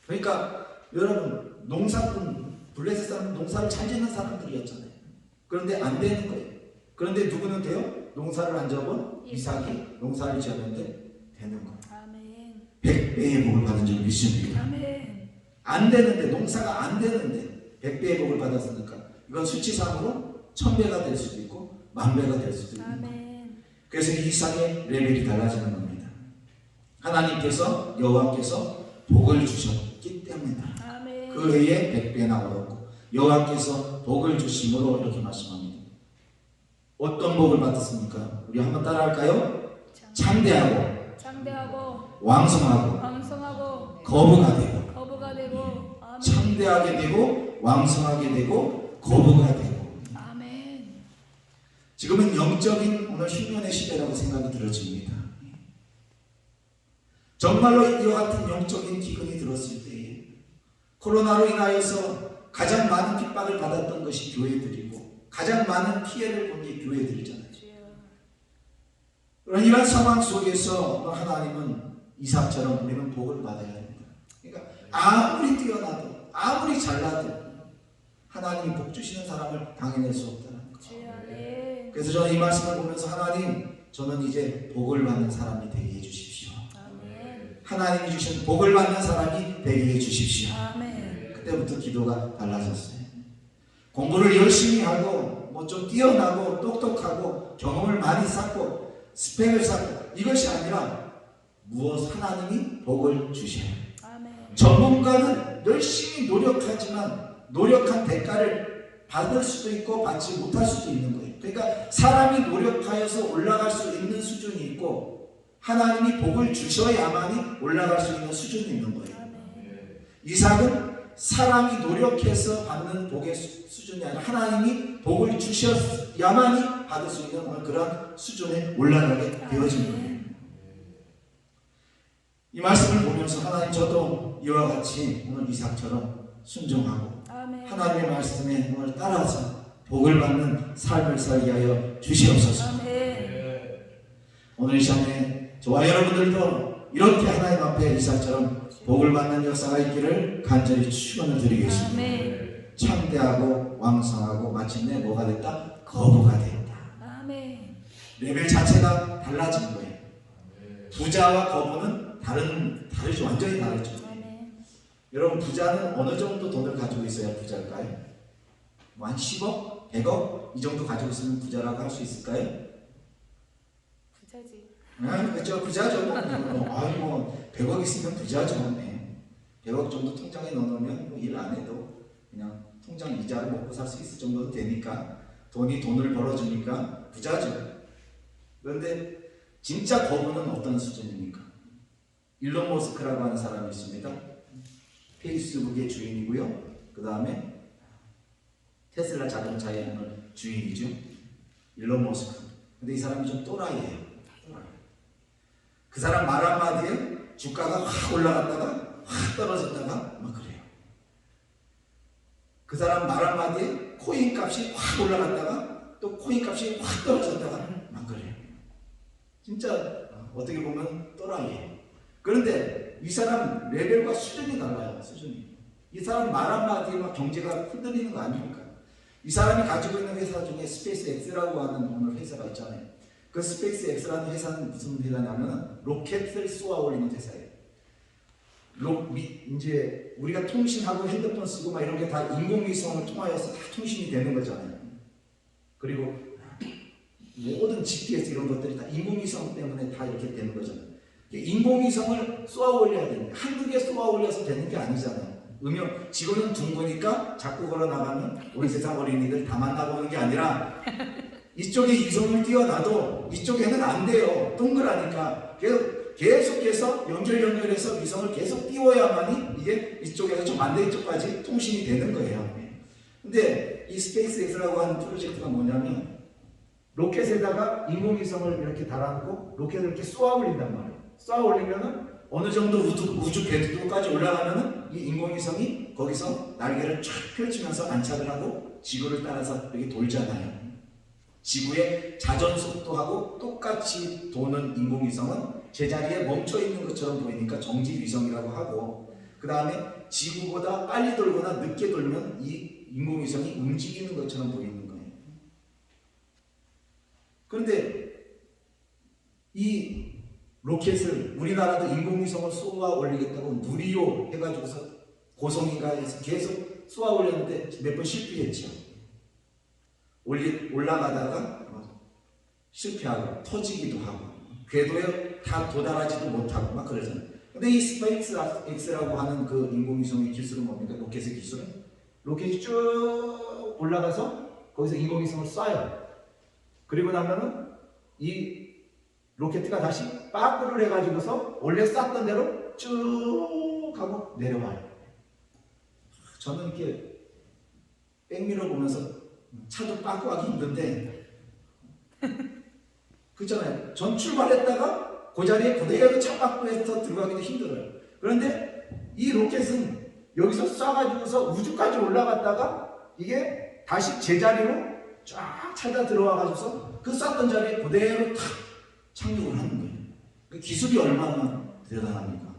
그러니까 여러분, 블레셋 사람은 농사를 잘 짓는 사람들이었잖아요. 그런데 안 되는 거예요. 그런데 누구는 돼요? 농사를 안 접은 이삭이 농사를 지었는데 되는 거예요. 100배의 복을 받은 줄 믿습니다. 안 되는데, 농사가 안 되는데 100배의 복을 받았으니까 이건 수치상으로 1000배가 될 수도 있고 10,000배가 될 수도 있고. 그래서 이삭의 레벨이 달라지는 겁니다. 하나님께서, 여호와께서 복을 주셨기 때문이다. 그 외에 100배나 얻었고 여호와께서 복을 주심으로 이렇게 말씀합니다. 어떤 복을 받았습니까? 우리 한번 따라할까요? 창대하고 왕성하고 거부가 되고 창대하게 되고 왕성하게 되고 거부가 되고. 지금은 영적인 오늘 흉년의 시대라고 생각이 들어집니다. 정말로 이와 같은 영적인 기근이 들었을 때에 코로나로 인하여서 가장 많은 핍박을 받았던 것이 교회들이고 가장 많은 피해를 본 게 교회들이잖아요. 그런 이런 상황 속에서 하나님은 이삭처럼 우리는 복을 받아야 됩니다. 그러니까 아무리 뛰어나도 아무리 잘나도 하나님이 복 주시는 사람을 당해낼 수 없다는 거예요. 그래서 저는 이 말씀을 보면서 하나님, 저는 이제 복을 받는 사람이 되게 해주십시오. 하나님이 주신 복을 받는 사람이 되게 해주십시오. 그때부터 기도가 달라졌어요. 공부를 열심히 하고 좀 뛰어나고 똑똑하고 경험을 많이 쌓고 스펙을 쌓고 이것이 아니라 무엇 하나님이 복을 주셔요. 전문가는 열심히 노력하지만 노력한 대가를 받을 수도 있고 받지 못할 수도 있는 거예요. 그러니까 사람이 노력하여서 올라갈 수 있는 수준이 있고 하나님이 복을 주셔야만이 올라갈 수 있는 수준이 있는 거예요. 이삭은 사람이 노력해서 받는 복의 수준이 아니라 하나님이 복을 주셔야만이 받을 수 있는 그런 수준에 올라가게 되어진 거예요. 이 말씀을 보면서 하나님, 저도 이와 같이 오늘 이삭처럼 순종하고 하나님의 말씀에 오늘 따라서 복을 받는 삶을 살게 하여 주시옵소서. 오늘 이 시간에 저와 여러분들도 이렇게 하나님 앞에 이삭처럼 복을 받는 역사가 있기를 간절히 축원을 드리겠습니다. 창대하고 왕성하고 마침내 뭐가 됐다? 거부가 되었다. 레벨 자체가 달라진 거예요. 부자와 거부는 다르죠. 완전히 다르죠. 여러분, 부자는 어느 정도 돈을 가지고 있어야 부자일까요? 한 10억? 100억? 이 정도 가지고 있으면 부자라고 할 수 있을까요? 부자지. 그렇죠. 부자죠. 아이고, 100억 있으면 부자죠. 네. 100억 정도 통장에 넣어놓으면 일 안 해도 그냥 통장 이자를 먹고 살 수 있을 정도 되니까 돈을 벌어주니까 부자죠. 그런데 진짜 거부는 어떤 수준입니까? 일론 머스크라고 하는 사람이 있습니다. 페이스북의 주인이고요. 그 다음에 테슬라 자동차의 주인이죠. 일론 머스크. 근데 이 사람이 좀 또라이예요. 그 사람 말 한마디에 주가가 확 올라갔다가 확 떨어졌다가 막 그래요. 그 사람 말 한마디에 코인 값이 확 올라갔다가 또 코인 값이 확 떨어졌다가 막 그래요. 진짜 어떻게 보면 또라이예요. 그런데 이 사람 레벨과 수준이 달라요. 수준이. 이 사람 말 한마디에 막 경제가 흔들리는 거 아닙니까? 이 사람이 가지고 있는 회사 중에 스페이스 X라고 하는 오늘 회사가 있잖아요. 그 스페이스 X라는 회사는 무슨 회사냐면 로켓을 쏘아 올리는 회사예요. 이제 우리가 통신하고 핸드폰 쓰고 막 이런 게 다 인공위성을 통하여서 다 통신이 되는 거잖아요. 그리고 모든 GPS 이런 것들이 다 인공위성 때문에 다 이렇게 되는 거잖아요. 인공위성을 쏘아 올려야 되는데 한두 개 쏘아 올려서 되는 게 아니잖아요. 지구는 둥그니까 자꾸 걸어 나가면 우리 세상 어린이들 다 만나보는 게 아니라 이쪽에 이성을 띄워놔도 이쪽에는 안 돼요. 동그라니까 계속해서 연결해서 위성을 계속 띄워야만이 이게 이쪽에서 좀 반대쪽까지 통신이 되는 거예요. 근데 이 스페이스 X라고 하는 프로젝트가 뭐냐면 로켓에다가 인공위성을 이렇게 달아놓고 로켓을 이렇게 쏘아 올린단 말이에요. 쏘아 올리면은 어느 정도 우주 궤도까지 올라가면은 이 인공위성이 거기서 날개를 쫙 펼치면서 안착을 하고 지구를 따라서 여기 돌잖아요. 지구의 자전 속도하고 똑같이 도는 인공위성은 제자리에 멈춰 있는 것처럼 보이니까 정지위성이라고 하고, 그 다음에 지구보다 빨리 돌거나 늦게 돌면 이 인공위성이 움직이는 것처럼 보이는 거예요. 그런데 이 로켓을, 우리나라도 인공위성을 쏘아 올리겠다고 누리호 해가지고서 고성인가 해서 계속 쏘아 올렸는데 몇 번 실패했죠. 올라가다가 실패하고 터지기도 하고 궤도에 다 도달하지도 못하고 막 그러잖아요. 근데 이 스페이스 X라고 하는 그 인공위성의 기술은 뭡니까? 로켓의 기술은 로켓이 쭉 올라가서 거기서 인공위성을 쏴요. 그리고 나면은 이 로켓가 다시 빠꾸를 해가지고서 원래 쐈던 대로 쭉 하고 내려와요. 저는 이렇게 백미러 보면서 차도 빠꾸하기 힘든데 그렇잖아요. 전 출발했다가 그 자리에 그대로 차 빠꾸해서 들어가기도 힘들어요. 그런데 이 로켓은 여기서 쏴가지고서 우주까지 올라갔다가 이게 다시 제자리로 쫙 찾아 들어와가지고서 그 쐈던 자리에 그대로 탁 착륙을 하는 거예요. 그 기술이 얼마나 대단합니까?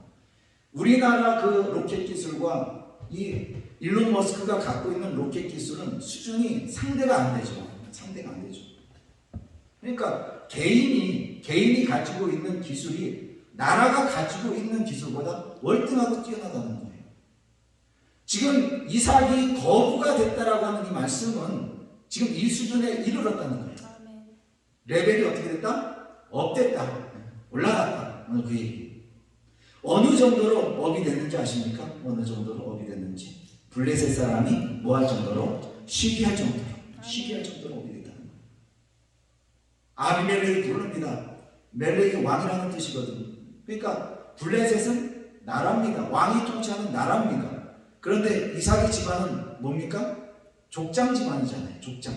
우리나라 그 로켓 기술과 이 일론 머스크가 갖고 있는 로켓 기술은 수준이 상대가 안 되죠. 상대가 안 되죠. 그러니까 개인이 가지고 있는 기술이 나라가 가지고 있는 기술보다 월등하고 뛰어나다는 거예요. 지금 이삭이 거부가 됐다라고 하는 이 말씀은 지금 이 수준에 이르렀다는 거예요. 레벨이 어떻게 됐다? 업됐다. 올라갔다. 그 얘기. 어느 정도로 업이 됐는지 아십니까? 어느 정도로 업이 됐는지. 블레셋 사람이 뭐 할 정도로? 시기할 정도로. 시기할 정도로 업이 됐다는 거예요. 아비멜렉이 부릅니다. 멜렉이 왕이라는 뜻이거든요. 그러니까 블레셋은 나라입니다. 왕이 통치하는 나라입니다. 그런데 이삭의 집안은 뭡니까? 족장 집안이잖아요. 족장.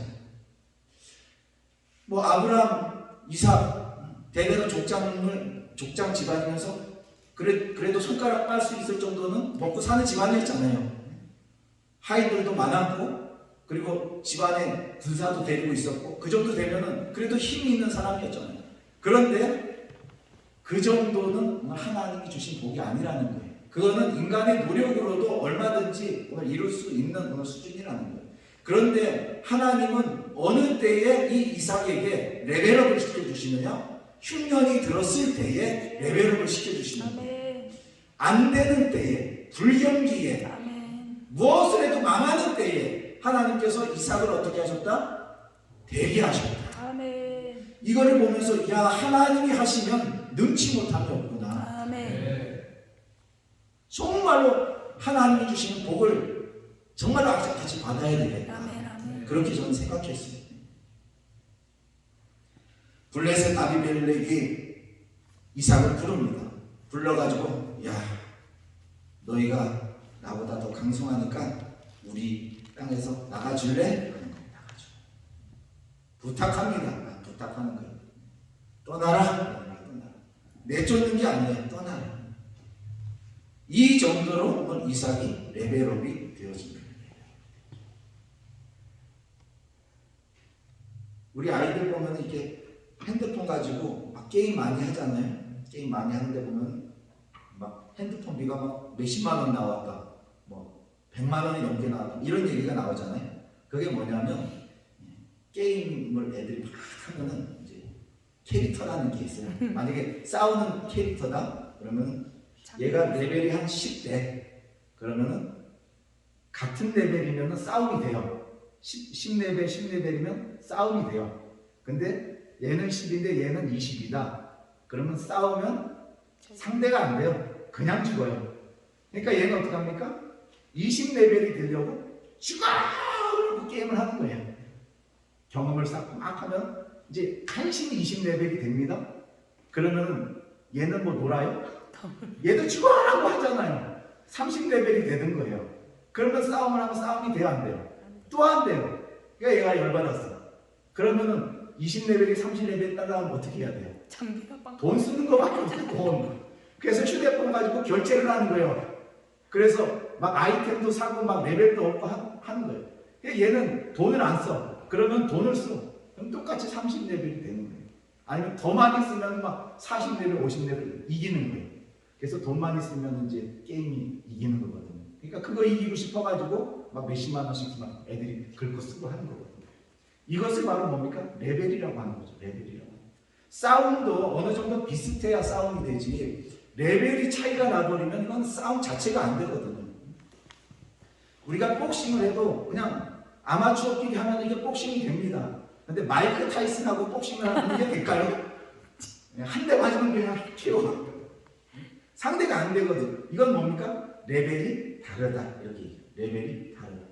뭐 아브라함, 이삭 대대로 족장 집안이면서 그래도 손가락 빨 수 있을 정도는 먹고 사는 집안이었잖아요. 하인들도 많았고 그리고 집안에 군사도 데리고 있었고 그 정도 되면은 그래도 힘이 있는 사람이었잖아요. 그런데 그 정도는 하나님이 주신 복이 아니라는 거예요. 그거는 인간의 노력으로도 얼마든지 이룰 수 있는 수준이라는 거예요. 그런데 하나님은 어느 때에 이 이삭에게 레벨업을 시켜주시느냐? 흉년이 들었을 때에 레벨업을 시켜주시는 거예요. 안 되는 때에, 불경기에, 무엇을 해도 망하는 때에 하나님께서 이삭을 어떻게 하셨다? 되게 하셨다. 이거를 보면서 야, 하나님이 하시면 능치 못함이 없구나. 정말로 하나님이 주시는 복을 정말로 같이 받아야 되겠다. 그렇게 저는 생각했어요. 블레셋 아비멜렉이 이삭을 부릅니다. 불러가지고 야, 너희가 나보다 더 강성하니까 우리 땅에서 나가줄래? 나가줘. 부탁합니다. 부탁하는 거예요. 떠나라. 내쫓는 게 아니에요. 떠나라. 이 정도로 이삭이 레벨업이 되어집니다. 우리 아이들 보면 이렇게 핸드폰 가지고 막 게임 많이 하잖아요. 게임 많이 하는데 보면 막 핸드폰비가 막 몇십만 원 나왔다, 뭐 100만 원이 넘게 나왔다, 이런 얘기가 나오잖아요. 그게 뭐냐면 게임을 애들이 막 하면은 이제 캐릭터라는 게 있어요. 만약에 싸우는 캐릭터다 그러면 얘가 레벨이 한 10대 그러면은 같은 레벨이면 싸움이 돼요. 10레벨, 10레벨이면 싸움이 돼요. 근데 얘는 10인데 얘는 20이다. 그러면 싸우면 상대가 안 돼요. 그냥 죽어요. 그러니까 얘는 어떻게 합니까? 20레벨이 되려고 죽어! 게임을 하는 거예요. 경험을 쌓고 막 하면 이제 간신히 20레벨이 됩니다. 그러면 얘는 뭐 놀아요? 얘도 죽어라고 하잖아요. 30레벨이 되는 거예요. 그러면 싸움을 하면 싸움이 돼요, 안 돼요? 또 안 돼요. 그러니까 얘가 열받았어. 그러면은 20레벨이 30레벨 따라하면 어떻게 해야 돼요? 돈 쓰는 거밖에 없어요. 돈. 그래서 휴대폰 가지고 결제를 하는 거예요. 그래서 막 아이템도 사고 막 레벨도 얻고 하는 거예요. 그러니까 얘는 돈을 안 써. 그러면 돈을 써. 그럼 똑같이 30레벨이 되는 거예요. 아니면 더 많이 쓰면 막 40레벨, 50레벨 이기는 거예요. 그래서 돈 많이 쓰면 이제 게임이 이기는 거거든요. 그러니까 그거 이기고 싶어가지고 막 몇십만 원씩 막 애들이 긁고 쓰고 하는 거거든요. 이것을 바로 뭡니까? 레벨이라고 하는 거죠. 레벨이라고. 싸움도 어느 정도 비슷해야 싸움이 되지, 레벨이 차이가 나버리면 이건 싸움 자체가 안 되거든요. 우리가 복싱을 해도 그냥 아마추어끼리 하면 이게 복싱이 됩니다. 근데 마이크 타이슨하고 복싱을 하는 게 될까요? 한 대 맞으면 그냥 KO. 상대가 안 되거든. 이건 뭡니까? 레벨이 다르다. 이렇게 레벨이 다르다.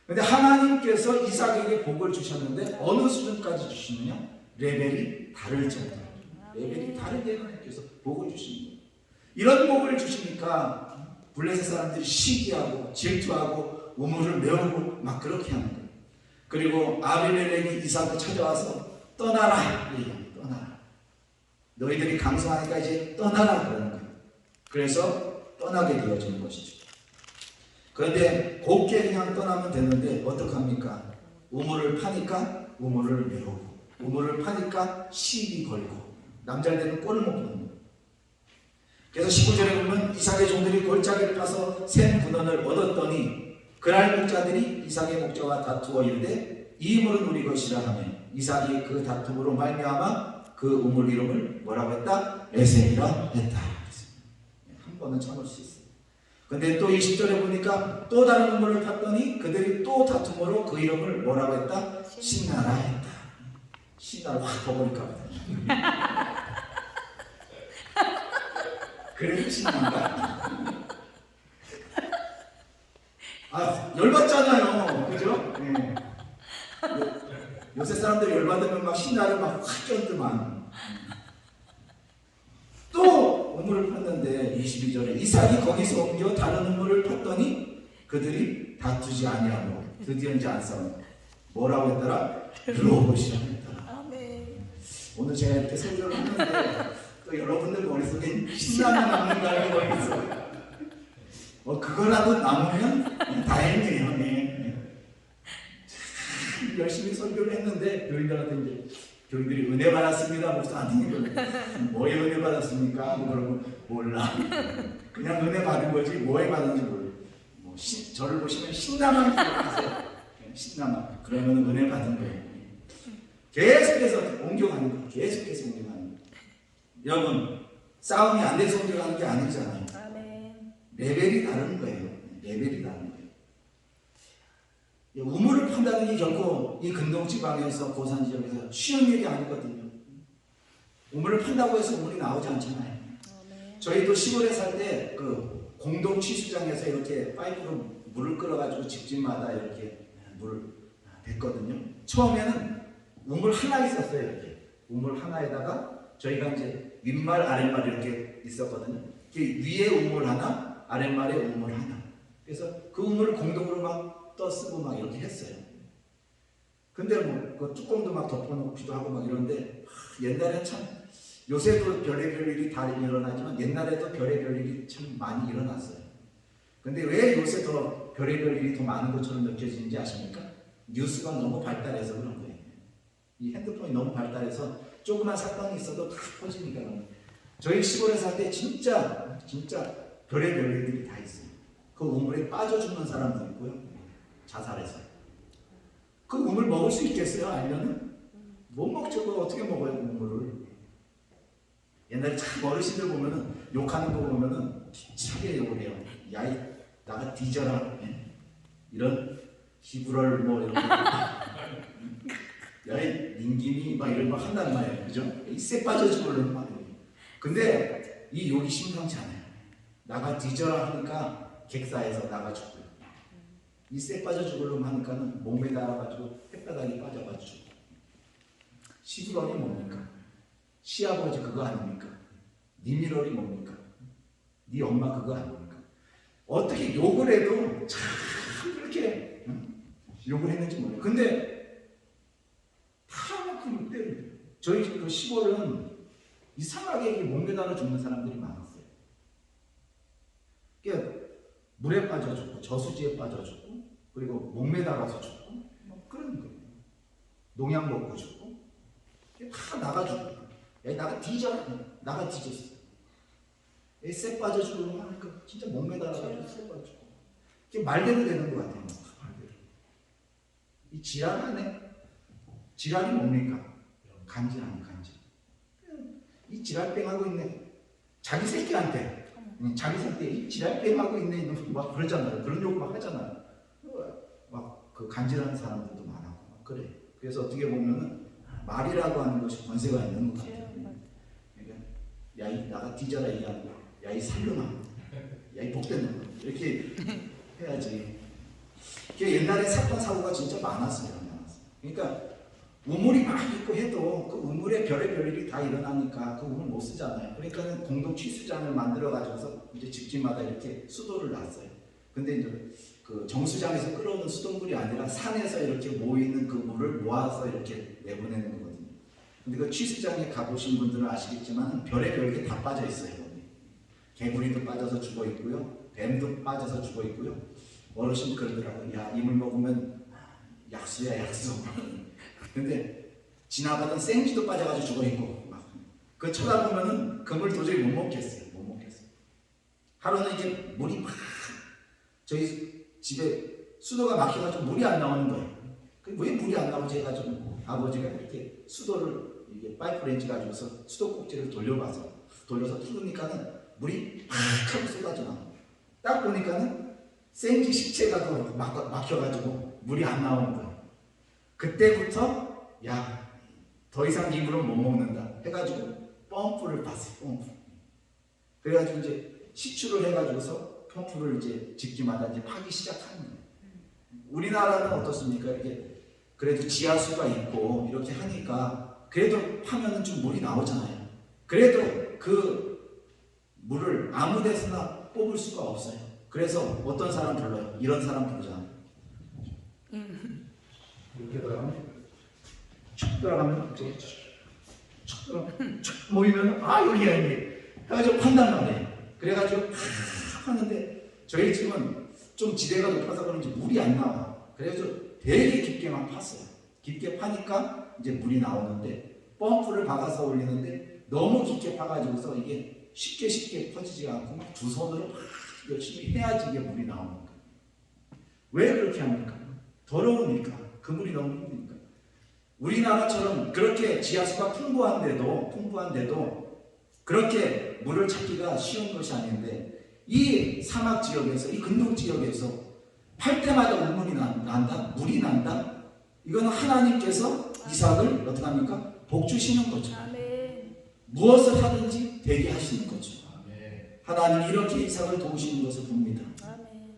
근데 하나님께서 이삭에게 복을 주셨는데 어느 수준까지 주시느냐? 레벨이 다를 정도. 레벨이 다르게 하나님께서 복을 주시는 거예요. 이런 복을 주시니까 블레셋 사람들이 시기하고 질투하고 우물을 메우고 막 그렇게 하는 거예요. 그리고 아비멜렉이 이삭을 찾아와서 떠나라. 떠나라. 너희들이 강성하니까 이제 떠나라 그러는 거예요. 그래서 떠나게 되어지는 것이죠. 그런데 곱게 그냥 떠나면 되는데 어떡합니까? 우물을 파니까 우물을 메우고, 우물을 파니까 시비 걸고, 남자들은 꼴을 못 보는 거예요. 그래서 19절에 보면 이삭의 종들이 골짜기를 파서 샘 근원을 얻었더니 그날 목자들이 이삭의 목자와 다투어 이르되 이 우물은 우리 것이라 하며 이삭이 그 다툼으로 말미암아 그 우물 이름을 뭐라고 했다? 에셈이라 했다. 한 번은 참을 수 있어요. 근데 또 20절에 보니까 또 다른 우물을 팠더니 그들이 또 다툼으로 그 이름을 뭐라고 했다? 신나라 했다. 신나를 확 버버릴까 보다. 그래도 신난다. 아, 열받잖아요. 그죠? 네. 요새 사람들 열받으면 막 신나를 막 확 껴들만. 또 우물을 팠는데 22절에 이삭이 거기서 옮겨 다른 우물을 팠더니 그들이 다투지 아니하고 드디어 이제 안 싸워. 뭐라고 했더라? 로봇이라고 했더라. 아멘. 오늘 제가 이렇게 설교를 하는데 또 여러분들 머릿속에 신나는 남는다는 거 있어요. 그거라도 남으면 다행이에요. 네. 참 열심히 설교를 했는데 교인들한테 이제 교인들이 은혜 받았습니다. 목사한테 뭐에 은혜 받았습니까? 뭐 그러면 몰라. 그냥 은혜 받은 거지 뭐에 받은지 몰라. 저를 보시면 신나만 기억하세요. 신나만. 그러면 은혜 받은 거예요. 계속해서 옮겨가는 거예요. 계속해서 옮겨가는 거예요. 여러분, 싸움이 안 돼서 옮겨가는 게 아니잖아요. 아멘. 레벨이 다른 거예요. 레벨이 다른 거예요. 우물을 판다는 게 결코 이 근동지방에서 고산 지역에서 쉬운 일이 아니거든요. 우물을 판다고 해서 우물이 나오지 않잖아요. 저희도 시골에 살 때 그 공동 취수장에서 이렇게 파이프로 물을 끌어가지고 집집마다 이렇게 물을 댔거든요. 처음에는 우물 하나 있었어요. 이렇게 우물 하나에다가 저희가 이제 윗말 아랫말 이렇게 있었거든요. 위에 우물 하나, 아랫말에 우물 하나. 그래서 그 우물을 공동으로 막 떠쓰고 막 이렇게 했어요. 근데 뭐 그 뚜껑도 막 덮어놓기도 하고 막 이런데 옛날엔 참, 요새도 별의별 일이 다 일어나지만 옛날에도 별의별 일이 참 많이 일어났어요. 근데 왜 요새 더 별의별 일이 더 많은 것처럼 느껴지는지 아십니까? 뉴스가 너무 발달해서 그런 거예요. 이 핸드폰이 너무 발달해서 조그만 사건이 있어도 다 퍼지니까. 저희 시골에 살 때 진짜 별의별 일들이 다 있어요. 그 우물에 빠져 죽는 사람도 있고요. 자살해서. 그 우물 먹을 수 있겠어요? 아니면은 못 먹죠. 그거 어떻게 먹어요, 우물을. 옛날에 참 어르신들 보면은 욕하는 거 보면은 차게 욕을 해요. 야이 나가 뒤져라. 이런 히브럴 뭐 이런 야이 닌김이 막 이런 거 한단 말이에요. 그죠? 이 쎄 빠져 죽으려는 말이에요. 근데 이 욕이 심상치 않아요. 나가 뒤져라 하니까 객사에서 나가 죽고요. 이 쎄 빠져 죽으려면 하니까는 몸에 달아가지고 햇바닥이 빠져가지고. 히브럴이 뭡니까? 시아버지 그거 아닙니까? 니미럴이 뭡니까? 네 엄마 그거 아닙니까? 어떻게 욕을 해도 참 그렇게 욕을 했는지 몰라요. 근데 타놓고 때려요. 저희 그 시골은 이상하게 몸에 달아 죽는 사람들이 많았어요. 그러니까 물에 빠져 죽고 저수지에 빠져 죽고 그리고 몸에 달아서 죽고 뭐 그런 거예요. 농약 먹고 죽고 다 나가주고, 야 나가 뒤져라, 나가 뒤졌어. 쎄 빠져주고 하니까 진짜 목매달아가지고 쎄 빠져주고. 이게 말대로 되는 것 같아요. 말대로. 이 지랄하네. 지랄이 뭡니까? 간질 아니 간질. 이 지랄병하고 있네. 자기 새끼한테, 자기 새끼 이 지랄병하고 있네 이놈 막 그러잖아요. 그런 욕 막 하잖아요. 막 그 간질하는 사람들도 많았고 막 그래. 그래서 어떻게 보면은 말이라고 하는 것이 권세가 있는 것 같아요. 그러니까 야이 나가 뒤져라 이 아니고 야이 살려놔, 야이 복된 놈 이렇게 해야지. 옛날에 사건 사고가 진짜 많았어요. 그러니까 우물이 막 있고 해도 그 우물에 별의별 일이 다 일어나니까 그 우물 못 쓰잖아요. 그러니까 공동 취수장을 만들어 가지고서 이제 집집마다 이렇게 수도를 놨어요. 근데 이제 그 정수장에서 끌어오는 수돗물이 아니라 산에서 이렇게 모이는 그 물을 모아서 이렇게 내보내는 거거든요. 근데 그 취수장에 가보신 분들은 아시겠지만 별의별 게 다 빠져 있어요. 개구리도 빠져서 죽어 있고요, 뱀도 빠져서 죽어 있고요. 어르신 그러더라고요. 야, 이 물 먹으면 약수야 약수. 근데 지나가던 생쥐도 빠져가지고 죽어 있고 막. 그 쳐다보면은 그 물 도저히 못 먹겠어요. 못 먹겠어요. 하루는 이게 물이 막 저희 집에 수도가 막혀가지고 물이 안 나오는 거예요. 왜 물이 안 나오지 해가지고 아버지가 이렇게 수도를 이게 파이프 렌치 가지고서 수도 꼭지를 돌려서 틀으니까는 물이 팍 하고 쏟아져 나와. 딱 보니까는 생쥐 식체가 막혀가지고 물이 안 나오는 거예요. 그때부터 야, 더 이상 이 물은 못 먹는다 해가지고 펌프를 봤어요. 펌프. 그래가지고 이제 시추를 해가지고서 펌프를 이제 집집마다 이제 파기 시작하는 거예요. 우리나라는 어떻습니까? 이렇게 그래도 지하수가 있고 이렇게 하니까 그래도 파면은 좀 물이 나오잖아요. 그래도 그 물을 아무 데서나 뽑을 수가 없어요. 그래서 어떤 사람 불러요? 이런 사람 부르잖아요. 이렇게 들어가면 쭉 들어가면 쭉 모이면 여기야 이게 해가지고 판단 말이에요. 그래가지고 하는데 저희 집은 좀 지대가 높아서 그런지 물이 안 나와. 그래서 되게 깊게만 팠어요. 깊게 파니까 이제 물이 나오는데 펌프를 박아서 올리는데 너무 깊게 파가지고서 이게 쉽게 퍼지지가 않고 막 두 손으로 막 열심히 해야지 이게 물이 나오는 거예요. 왜 그렇게 합니까? 더러우니까. 그 물이 너무 힘드니까. 우리나라처럼 그렇게 지하수가 풍부한데도 그렇게 물을 찾기가 쉬운 것이 아닌데 이 사막 지역에서, 이 근동 지역에서 팔 때마다 우물이 난다? 물이 난다? 이거는 하나님께서 이삭을 어떻게 합니까? 복 주시는 거죠. 아멘. 무엇을 하든지 되게 하시는 거죠. 아멘. 하나님이 이렇게 이삭을 도우시는 것을 봅니다. 아멘.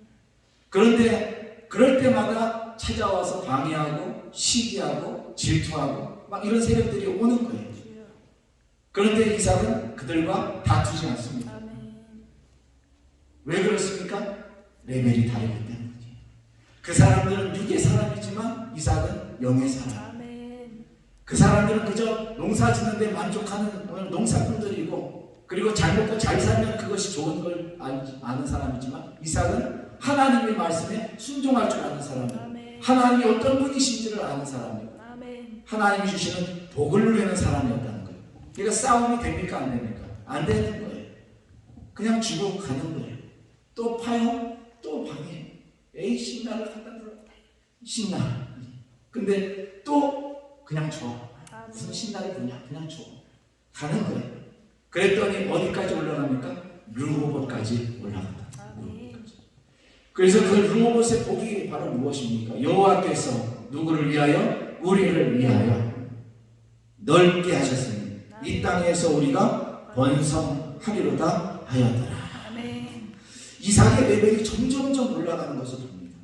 그런데 그럴 때마다 찾아와서 방해하고 시기하고 질투하고 막 이런 세력들이 오는 거예요. 그런데 이삭은 그들과 다투지 않습니다. 아멘. 왜 그렇습니까? 레벨이 다르기 때문이지. 그 사람들은 육의 사람이지만 이삭은 영의 사람. 아멘. 그 사람들은 그저 농사 짓는데 만족하는 오늘 농사꾼들이고, 그리고 잘 먹고 잘 살면 그것이 좋은 걸 아는 사람이지만 이삭은 하나님의 말씀에 순종할 줄 아는 사람이에요. 아멘. 하나님이 어떤 분이신지를 아는 사람이에요. 아멘. 하나님이 주시는 복을 누리는 사람이었다는 거예요. 그러니까 싸움이 됩니까 안 됩니까? 안 되는 거예요. 그냥 주고 가는 거예요. 또 파요? 또 방해. 에이 신나를 갖다 불러. 신나. 근데 또 그냥 줘. 무슨 신나를 부냐? 그냥 줘. 가는 거예요. 그랬더니 어디까지 올라갑니까? 르호봇까지 올라간다. 르호봇까지. 그래서 그 르호봇의 복이 바로 무엇입니까? 여호와께서 누구를 위하여? 우리를 위하여 넓게 하셨으니 이 땅에서 우리가 번성하리로다 하였더라. 아멘. 이삭의 레벨이 점점점 올라가는 것을 봅니다.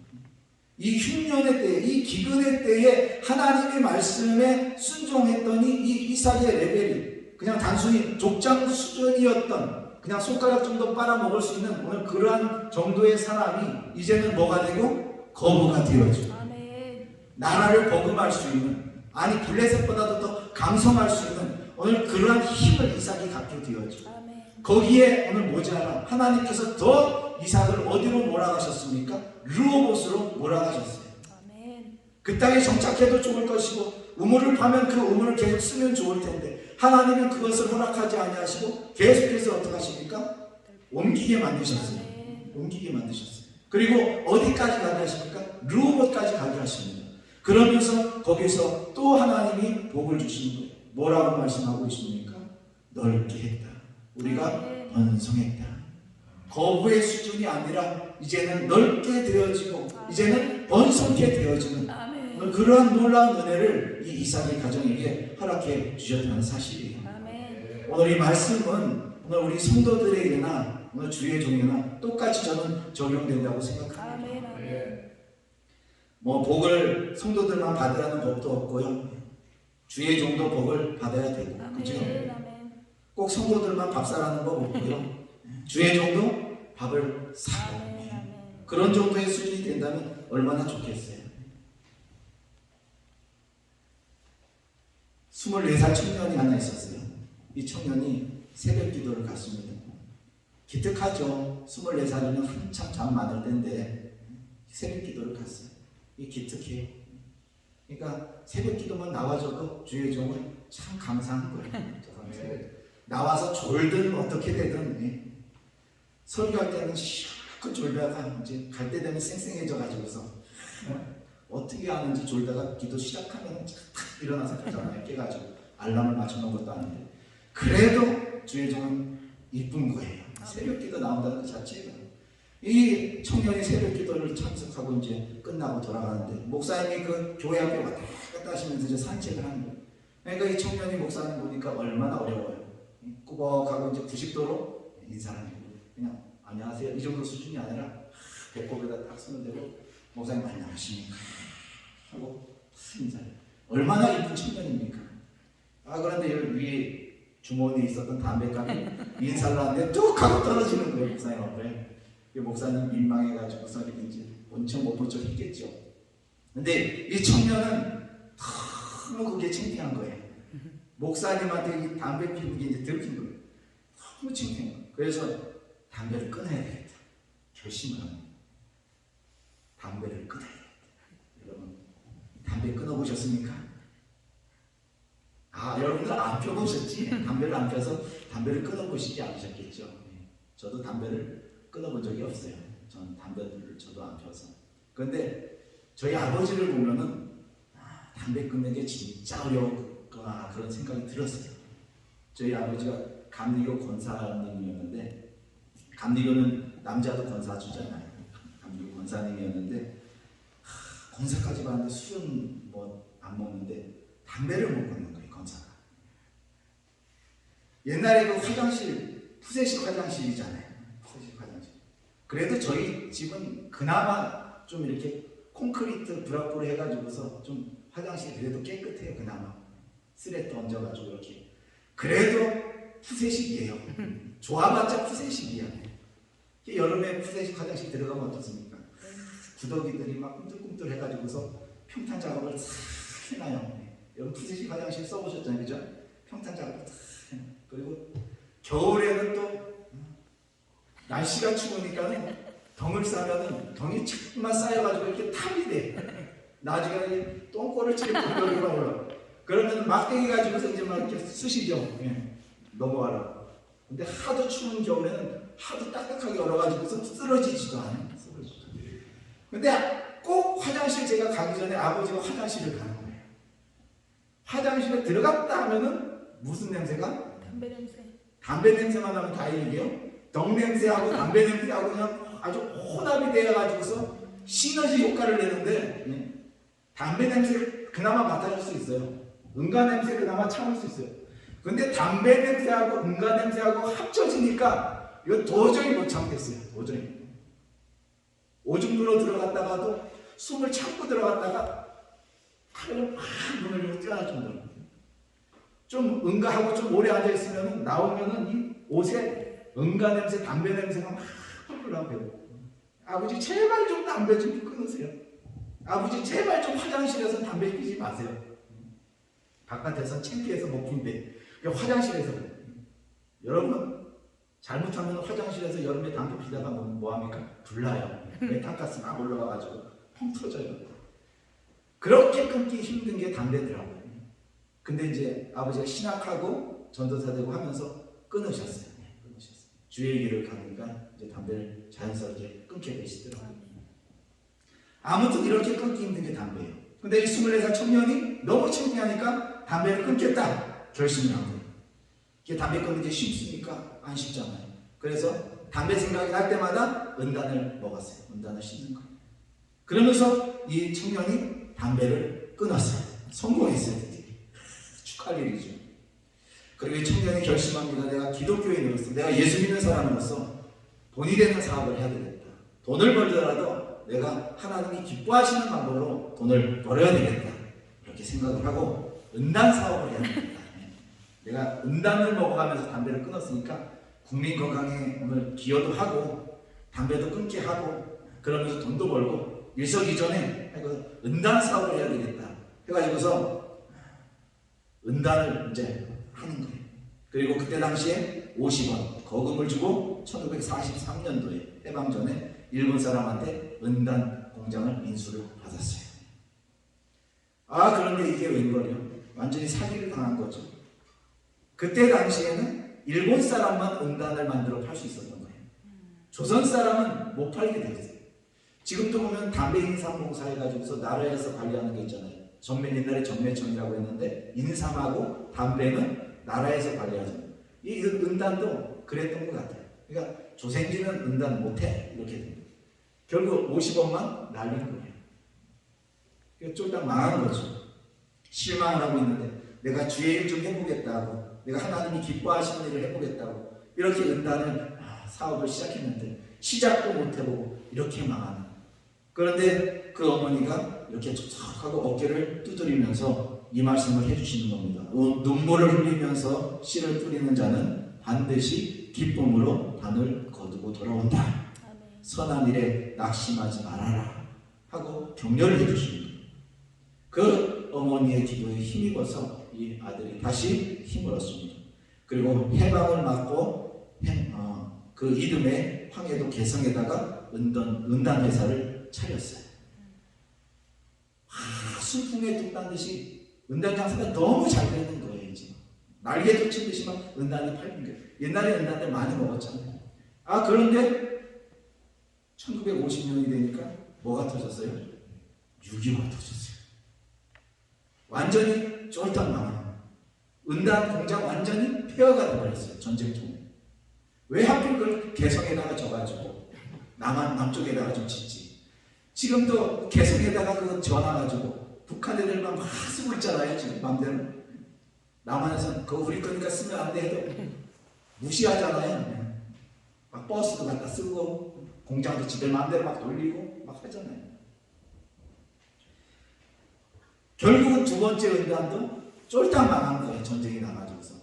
이 흉년의 때에, 이 기근의 때에 하나님의 말씀에 순종했더니 이 이삭의 레벨이 그냥 단순히 족장 수준이었던, 그냥 손가락 정도 빨아먹을 수 있는 오늘 그러한 정도의 사람이 이제는 뭐가 되고? 거부가 되어지고 아멘. 나라를 버금할 수 있는, 아니 블레셋보다도 더 강성할 수 있는 오늘 그러한 힘을 이삭이 갖게 되어지고, 아멘. 거기에 오늘 모자라 하나님께서 더 이삭을 어디로 몰아가셨습니까? 르호봇으로 몰아가셨어요. 아멘. 그 땅에 정착해도 좋을 것이고 우물을 파면 그 우물을 계속 쓰면 좋을 텐데 하나님은 그것을 허락하지 아니하시고 계속해서 어떻게 하십니까? 옮기게 만드셨어요. 아멘. 옮기게 만드셨어요. 그리고 어디까지 가게 하십니까? 르호봇까지 가게 하십니다. 그러면서 거기서 또 하나님이 복을 주시는 거예요. 뭐라고 말씀하고 있습니까? 넓게 했다. 우리가 번성했다. 거부의 수준이 아니라 이제는 넓게 되어지고 이제는 번성케 되어지는 아멘. 그러한 놀라운 은혜를 이 이삭의 가정에게 허락해 주셨다는 사실이에요. 아멘. 오늘 이 말씀은 오늘 우리 성도들에게나 오늘 주의 종에나 똑같이 저는 적용된다고 생각합니다. 아멘. 아멘. 뭐 복을 성도들만 받으라는 법도 없고요. 주의 종도 복을 받아야 되고, 그죠? 아멘. 아멘. 꼭 성도들만 밥 사라는 법 없고요. 주의 종도 밥을 사고 아멘. 아멘. 그런 정도의 수준이 된다면 얼마나 좋겠어요. 24살 청년이 하나 있었어요. 이 청년이 새벽 기도를 갔습니다. 기특하죠. 24살이면 한참 잠 많을 때인데 새벽 기도를 갔어요. 이 기특해요. 그러니까 새벽 기도만 나와줘도 주의 종은 참 감사한 거예요. 나와서 졸든 어떻게 되든 설교할 때는 실컷 졸다가 이제 갈 때 되면 쌩쌩해져 가지고서 어떻게 하는지 졸다가 기도 시작하면 탁 일어나서 가잖아요. 깨가지고 알람을 맞춰놓은 것도 아닌데 그래도 주의 종은 이쁜 거예요. 새벽 기도 나온다는 것 자체가. 이 청년이 새벽 기도를 참석하고 이제 끝나고 돌아가는데 목사님이 그 교회 앞에 왔다 갔다 하시면서 이제 산책을 하는 거예요. 그러니까 이 청년이 목사님 보니까 얼마나 어려워요. 꾸벅하고 이제 90도로 인사를 하고 그냥 안녕하세요 이 정도 수준이 아니라 배꼽에다 딱 손을 대고 목사님 안녕하십니까 하고 인사를. 얼마나 이쁜 청년입니까? 그런데 여기 위에 주머니에 있었던 담배값이 인사를 하는데 뚝 하고 떨어지는 거예요. 목사님 앞에. 목사님 민망해가지고서 이제 온천 못 본 척 했겠죠. 근데 이 청년은 너무 그게 창피한 거예요. 목사님한테 이 담배 피우는 게 이제 들킨 거예요. 너무 창피한 거예요. 그래서 담배를 끊어야 되겠다. 결심을 합니다. 담배를 끊어야 되겠다. 여러분, 담배 끊어보셨습니까? 여러분들 안 펴보셨지? 담배를 안 펴서 담배를 끊어보시지 않으셨겠죠? 저도 담배를 끊어본 적이 없어요. 저는 담배를 저도 안 펴서. 그런데 저희 아버지를 보면은 담배 끊는 게 진짜 어려웠구나 그런 생각이 들었어요. 저희 아버지가 감리교 권사님이었는데 감리교는 남자도 권사 주잖아요. 감리교 권사님이었는데 권사까지 받는데 술은 뭐 안 먹는데 담배를 못 끊는 거예요. 권사가. 옛날에 그 화장실 푸세식 화장실이잖아요. 푸세식 화장실. 그래도 저희 집은 그나마 좀 이렇게 콘크리트 브락으로 해가지고서 좀 화장실이 그래도 깨끗해요. 그나마 쓰레 던져가지고 이렇게. 그래도 푸세식이에요. 좋아봤자 푸세식이야. 여름에 푸세식 화장실 들어가면 어떻습니까? 구더기들이 막 꿈틀꿈틀 해가지고서 평탄 작업을 싹 해놔요. 여러분 푸세식 화장실 써보셨잖아요. 그죠? 평탄 작업을 싹 해놔요. 그리고 겨울에는 또 날씨가 추우니까는 덩을 싸면은 덩이 자꾸만 쌓여가지고 이렇게 탑이 돼. 나중에 똥꼬를 치고 여기가 올라. 그러면 막대기 가지고서 이제 막 이렇게 쓰시죠. 넘어가라. 근데 하도 추운 겨울에는 하도 딱딱하게 얼어가지고서 쓰러지지도 않아요. 쓰러지지도. 근데 꼭 화장실 제가 가기 전에 아버지가 화장실을 가는 거예요. 화장실에 들어갔다 하면은 무슨 냄새가? 담배 냄새. 담배 냄새만 나면 다행이에요. 덩 냄새하고 담배 냄새하고 그냥 아주 혼합이 되어가지고서 시너지 효과를 내는데 담배 냄새를 그나마 맡아줄 수 있어요. 응가 냄새 그나마 참을 수 있어요. 근데 담배 냄새하고 응가 냄새하고 합쳐지니까 이거 도저히 못 참겠어요. 도저히. 오줌 누러 들어갔다가도 숨을 참고 들어갔다가 하루를 막 눈을 띄어날 정도로. 좀 응가하고 좀 오래 앉아있으면 나오면은 이 옷에 응가 냄새, 담배 냄새가 막 흘러나오고. 아버지 제발 좀 담배 좀 끊으세요. 아버지 제발 좀 화장실에서 담배 피지 마세요. 바깥에서는 창피해서 못 핀대. 화장실에서. 여러분 잘못하면 화장실에서 여름에 담배 피다가 뭐 합니까? 불나요. 메탄가스 막 올라와가지고 펑 터져요. 그렇게 끊기 힘든 게 담배더라고요. 근데 이제 아버지가 신학하고 전도사 되고 하면서 끊으셨어요. 끊으셨어요. 주의 길을 가니까 이제 담배를 자연스럽게 끊게 되시더라고요. 아무튼 이렇게 끊기 힘든 게 담배예요. 근데 이 24살 청년이 너무 창피하니까 담배를 끊겠다 결심을 한 거예요. 이게 담배 끊는 게 쉽습니까? 안 쉽잖아요. 그래서 담배 생각이 날 때마다 은단을 먹었어요. 은단을 씹는 거예요. 그러면서 이 청년이 담배를 끊었어요. 성공했어요. 축하할 일이죠. 그리고 이 청년이 결심합니다. 내가 기독교인으로서, 내가 예수 믿는 사람으로서 돈이 되는 사업을 해야 되겠다. 돈을 벌더라도 내가 하나님이 기뻐하시는 방법으로 돈을 벌어야 되겠다. 이렇게 생각을 하고 은단 사업을 해야 되겠다. 내가 은단을 먹어가면서 담배를 끊었으니까 국민 건강에 오늘 기여도 하고 담배도 끊게 하고 그러면서 돈도 벌고 일석이조에 은단 사업을 해야 되겠다. 해가지고서 은단을 이제 하는 거예요. 그리고 그때 당시에 50원 거금을 주고 1943년도에 해방 전에 일본 사람한테 은단 공장을 인수를 받았어요. 그런데 이게 웬걸요? 완전히 사기를 당한 거죠. 그때 당시에는 일본 사람만 은단을 만들어 팔 수 있었던 거예요. 조선 사람은 못 팔게 되었어요. 지금도 보면 담배 인삼봉사 해가지고서 나라에서 관리하는 게 있잖아요. 옛날에 전매청이라고 했는데 인삼하고 담배는 나라에서 관리하죠. 이 은단도 그랬던 것 같아요. 그러니까 조생지는 은단 못해 이렇게 됩니다. 결국 50원만 날린 거예요. 쫄딱 망한 거죠. 실망을 하고 있는데 내가 주의 일 좀 해보겠다고, 내가 하나님이 기뻐하시는 일을 해보겠다고 이렇게 은단을 사업을 시작했는데 시작도 못 해보고 이렇게 망하는. 그런데 그 어머니가 이렇게 촉촉하고 어깨를 두드리면서 이 말씀을 해주시는 겁니다. 눈물을 흘리면서 씨를 뿌리는 자는 반드시 기쁨으로 단을 거두고 돌아온다. 선한 일에 낙심하지 말아라 하고 격려를 해주시는 거예요. 그 어머니의 기도에 힘입어서 이 아들이 다시 힘을 얻습니다. 그리고 해방을 맞고 그 이듬해 황해도 개성에다가 은단 회사를 차렸어요. 순풍에 돋단 듯이 은단 장사가 너무 잘 되는 거예요. 지금 날개도 치듯이 막 은단이 팔린 거예요. 옛날에 은단을 많이 먹었잖아요. 그런데 1950년이 되니까 뭐가 터졌어요? 6.25가 터졌어요. 완전히 쫄딱 망한 은단 공장 완전히 폐허가 되어버렸어요. 전쟁 중에. 왜 하필 그걸 개성에다가 져가지고 남쪽에다가 좀 짓지. 지금도 개성에다가 그거 지어놔가지고 북한 애들만 막 쓰고 있잖아요. 지금 맘대로. 남한에서는 그거 우리 거니까 쓰면 안 돼 해도 무시하잖아요. 막 버스도 갖다 쓰고 공장도 지들 맘대로 막 돌리고 막 하잖아요. 결국은 두 번째 은단도 쫄딱 망한 거예요. 전쟁이 나가지고서.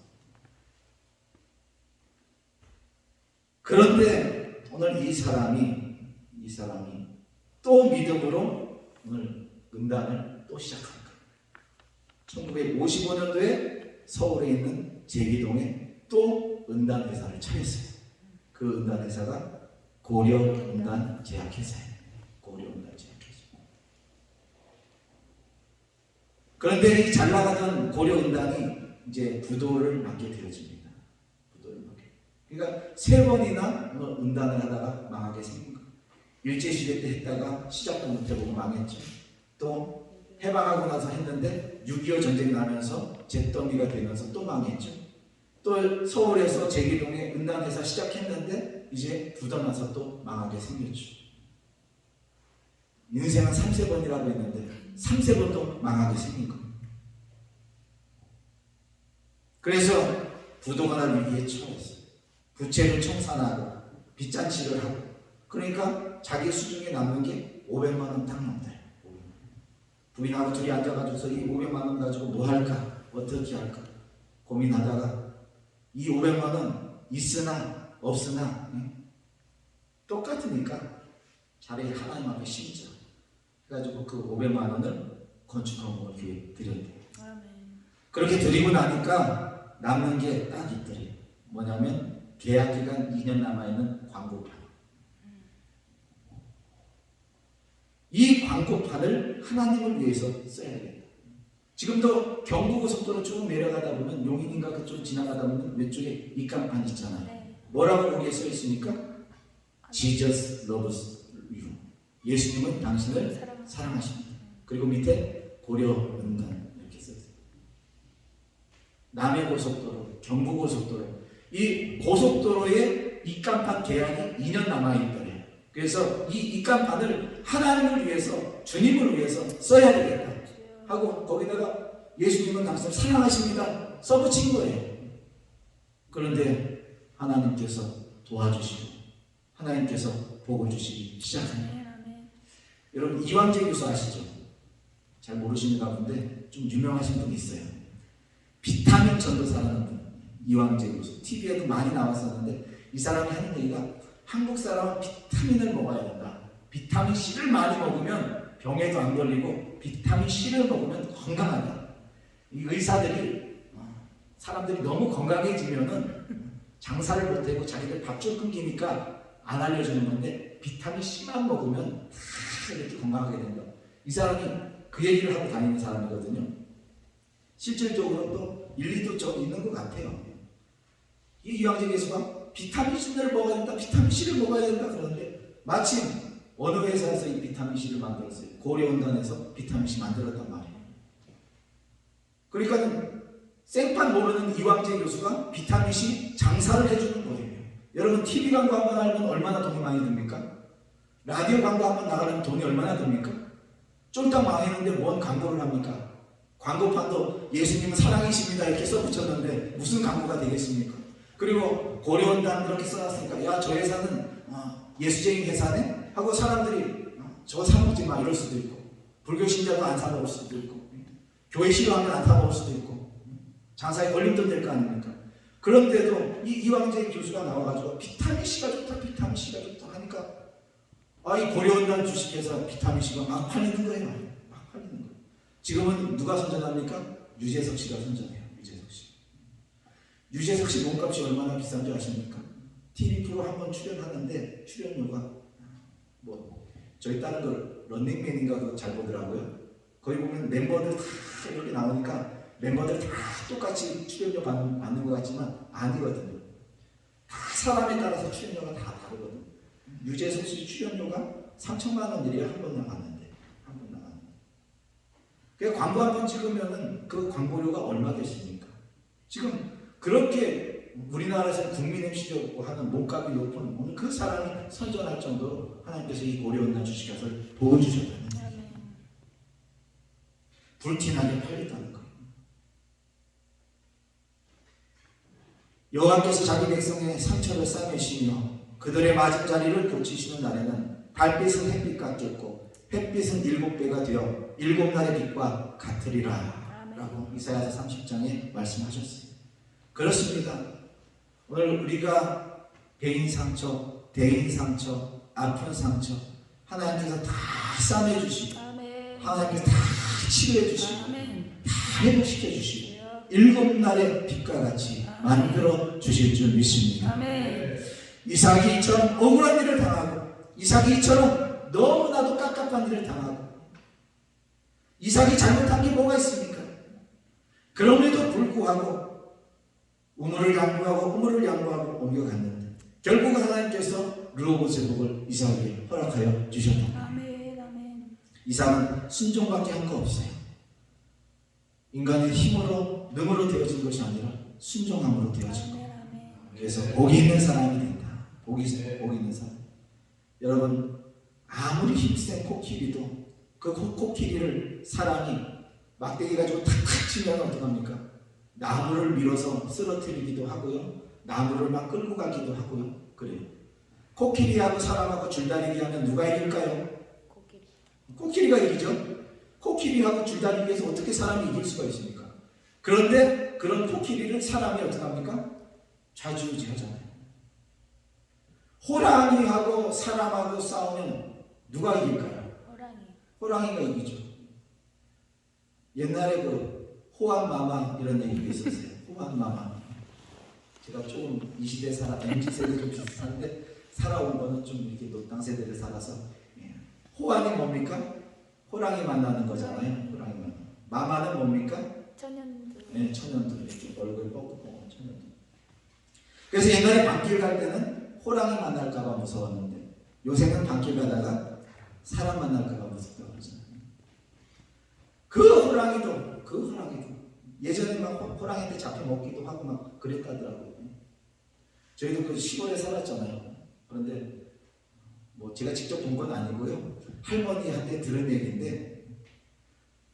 그런데 오늘 이 사람이 또 믿음으로 오늘 은단을 또 시작한 거예요. 1955년도에 서울에 있는 제기동에 또 은단 회사를 차렸어요. 그 은단 회사가 고려 은단 제약회사예요. 고려 은단 제약회사. 그런데 이 잘 나가던 고려 은단이 이제 부도를 맞게 되어집니다. 부도를 맞게. 그러니까 세 번이나 은단을 하다가 망하게 생긴 거예요. 일제시대 때 했다가 시작도 못 해보고 망했죠. 또 해방하고 나서 했는데 6.25 전쟁 나면서 잿더미가 되면서 또 망했죠. 또 서울에서 제기동에 은단회사 시작했는데 이제 부도 나서 또 망하게 생겼죠. 인생은 3세번이라고 했는데 3세번도 망하게 생긴 거예요. 그래서 부도가 날 위기에 처했어요. 부채를 청산하고 빚잔치를 하고 그러니까 자기 수중에 남는 게 500만 원 딱 남다. 부인하고 둘이 앉아가지고서 이 500만 원 가지고 뭐 할까? 어떻게 할까? 고민하다가 이 500만 원 있으나 없으나 똑같으니까 차라리 하나님 앞에 심자. 그래가지고 그 500만 원을 건축헌금을 교회에 드렸대요. 그렇게 드리고 나니까 남는 게 딱 있더래요. 뭐냐면 계약기간 2년 남아있는 광고판. 이 광고판을 하나님을 위해서 써야 되겠다. 지금도 경부고속도로 쭉 내려가다 보면 용인인가 그쪽 지나가다 보면 왼쪽에 입간판 있잖아요. 네. 뭐라고 거기에 써 있습니까? Jesus loves you. 예수님은 당신을 사랑하십니다. 그리고 밑에 고려은간 이렇게 써 있어요. 남해고속도로, 경부고속도로, 이 고속도로에 입간판 계약이 2년 남아있더래요. 그래서 이 입간판을 하나님을 위해서, 주님을 위해서 써야 되겠다 하고 거기다가 예수님은 당신을 사랑하십니다 써붙인 거예요. 그런데 하나님께서 도와주시고 하나님께서 복을 주시기 시작합니다. 여러분 이왕재 교수 아시죠? 잘 모르시는 가운데 좀 유명하신 분이 있어요. 비타민 전도사라는 분, 이왕재 교수. TV에도 많이 나왔었는데 이 사람이 하는 얘기가 한국 사람은 비타민을 먹어야 된다. 비타민 C를 많이 먹으면 병에도 안 걸리고 비타민 C를 먹으면 건강하다. 이 의사들이 사람들이 너무 건강해지면은 장사를 못하고 자기들 밥줄 끊기니까 안 알려주는 건데 비타민 C만 먹으면 다 이렇게 건강하게 된다. 이 사람이 그 얘기를 하고 다니는 사람이거든요. 실질적으로 또 일리도 좀 있는 것 같아요. 이 이왕재 교수가 비타민 C를 먹어야 된다, 비타민 C를 먹어야 된다 그러는데 마침 어느 회사에서 이 비타민 C를 만들었어요? 고려온단에서 비타민 C 만들었단 말이에요. 그러니까 생판 모르는 이왕재 교수가 비타민 C 장사를 해주는 거예요. 여러분 TV 광고 한번 하려면 얼마나 돈이 많이 듭니까? 라디오 광고 한번 나가려면 돈이 얼마나 듭니까? 쫄딱 망했는데 뭔 광고를 합니까? 광고판도 예수님은 사랑이십니다 이렇게 써붙였는데 무슨 광고가 되겠습니까? 그리고 고려온단 그렇게 써놨으니까 야 저 회사는 예수쟁이 회사네? 하고 사람들이 저거 사먹지 마 이럴 수도 있고 불교 신자도 안 사먹을 수도 있고 교회 싫어하면 안 사먹을 수도 있고 장사에 걸림돌 될 거 아닙니까? 그런데도 이 이왕재 교수가 나와가지고 비타민 C가 좋다 비타민 C가 좋다 하니까 이 고려온단 주식회사 비타민 C가 막 팔리는 거예요. 막 팔리는 거예요. 지금은 누가 선전합니까? 유재석 씨가 선전해요. 유재석 씨. 유재석 씨 몸값이 얼마나 비싼 줄 아십니까? TV 프로 한번 출연하는데 출연료가 저희 다른 걸 런닝맨인가 그거 잘 보더라고요. 거기 보면 멤버들 다 이렇게 나오니까 멤버들 다 똑같이 출연료 받는 것 같지만 아니거든요. 다 사람에 따라서 출연료가 다 다르거든요. 유재석 씨 출연료가 3천만 원이래요. 한 번 나갔는데. 그 광고 한 번 찍으면은 그 광고료가 얼마 되십니까? 지금 그렇게 우리나라에서 국민 MC라고 하는 몸값이 높은 오늘 그 사람이 선전할 정도로 하나님께서 이 고려온단 주식회사를 보여주셨다는 거예요. 불티나게 팔렸다는 거예요. 여호와께서 자기 백성의 상처를 싸매시며 그들의 맞은 자리를 고치시는 날에는 달빛은 햇빛 같겠고 햇빛은 7배가 되어 7날의 빛과 같으리라 라고 이사야서 30장에 말씀하셨어요. 그렇습니다. 오늘 우리가 개인 상처, 대인 상처, 아픈 상처 하나님께서 다 싸매주시고 하나님께서 다 치료해주시고 다 회복시켜주시고 7날의 빛과 같이 만들어 주실 줄 믿습니다. 이삭이 이처럼 억울한 일을 당하고 이삭이 이처럼 너무나도 깝깝한 일을 당하고 이삭이 잘못한 게 뭐가 있습니까? 그럼에도 불구하고 우물을 양보하고 옮겨갔는데 결국 하나님께서 르호봇의 복을 이삭에게 허락하여 주셨다. 이삭은 순종밖에 한 거 없어요. 인간의 힘으로 능으로 되어진 것이 아니라 순종함으로 되어진 것. 그래서 복이 있는 사람이 된다. 복이 있는 사람. 여러분 아무리 힘센 코끼리도 그 코끼리를 사람이 막대기 가지고 탁탁 치면 어떡합니까? 나무를 밀어서 쓰러뜨리기도 하고요. 나무를 막 끌고 가기도 하고요. 그래요. 코끼리하고 사람하고 줄다리기 하면 누가 이길까요? 코끼리가 이기죠. 코끼리하고 줄다리기에서 어떻게 사람이 이길 수가 있습니까? 그런데 그런 코끼리를 사람이 어떡합니까? 좌지우지하잖아요. 호랑이하고 사람하고 싸우면 누가 이길까요? 호랑이가 이기죠. 옛날에 그 호황마마 이런 얘기가 있었어요. 호황마마. 제가 조금 이 시대 MZ세대 좀 비슷한데 살아온 거는 좀 이렇게 노땅 세대를 살아서 호환이 뭡니까? 호랑이 만나는 거잖아요. 호랑이 만나. 마마는 뭡니까? 천연두. 네, 천연두. 이렇게 얼굴 뻐꾸뻐 천연두. 그래서 옛날에 밤길 갈 때는 호랑이 만날까봐 무서웠는데 요새는 밤길 가다가 사람 만날까봐 무섭다고 그러잖아요. 그 호랑이도 예전에 막 호랑이한테 잡혀 먹기도 하고 막 그랬다더라고요. 저희도 그 시골에 살았잖아요. 그런데 뭐 제가 직접 본 건 아니고요. 할머니한테 들은 얘기인데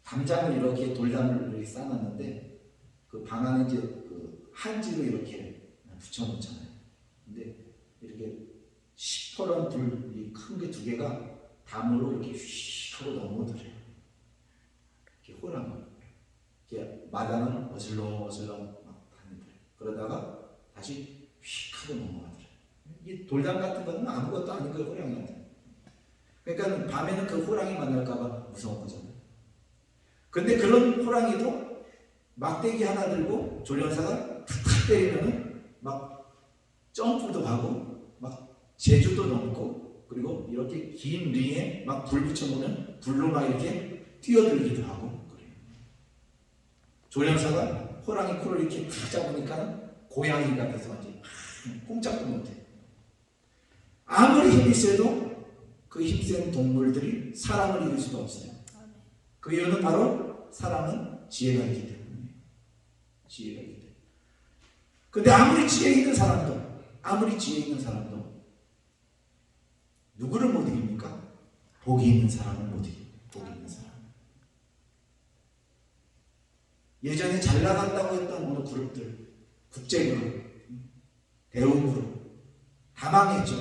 담장을 이렇게 돌담을 이렇게 쌓아놨는데 그 방 안에 이제 그 한지로 이렇게 붙여놓잖아요. 근데 이렇게 시퍼런 불이 큰 게 두 개가 담으로 이렇게 휙 하고 넘어오더래요. 이렇게 호랑이. 이렇게 마당을 어슬렁어슬렁 막 다니더래요. 그러다가 다시 휙 하고 넘어가더래요. 이 돌담 같은 거는 아무것도 아닌 거예요, 호랑이한테. 그러니까 밤에는 그 호랑이 만날까봐 무서운 거잖아요. 근데 그런 호랑이도 막대기 하나 들고 조련사가 탁 때리면은 막 점프도 하고 막 제주도 넘고 그리고 이렇게 긴 링에 막 불 붙여놓으면 불로 막 이렇게 뛰어들기도 하고 그래요. 조련사가 호랑이 코를 이렇게 탁 잡으니까 고양이가 돼서 완전히 꼼짝도 못해. 아무리 힘이 세도 그 힘센 동물들이 사람을 이길 수가 없어요. 그 이유는 바로 사람은 지혜가 있기 때문이에요. 지혜가 있기 때문에. 근데 아무리 지혜 있는 사람도 누구를 못 이깁니까? 복이 있는 사람을 못 이깁니다. 복이 있는 사람. 예전에 잘 나간다고 했던 어느 그룹들, 국제그룹, 대우그룹 다 망했죠.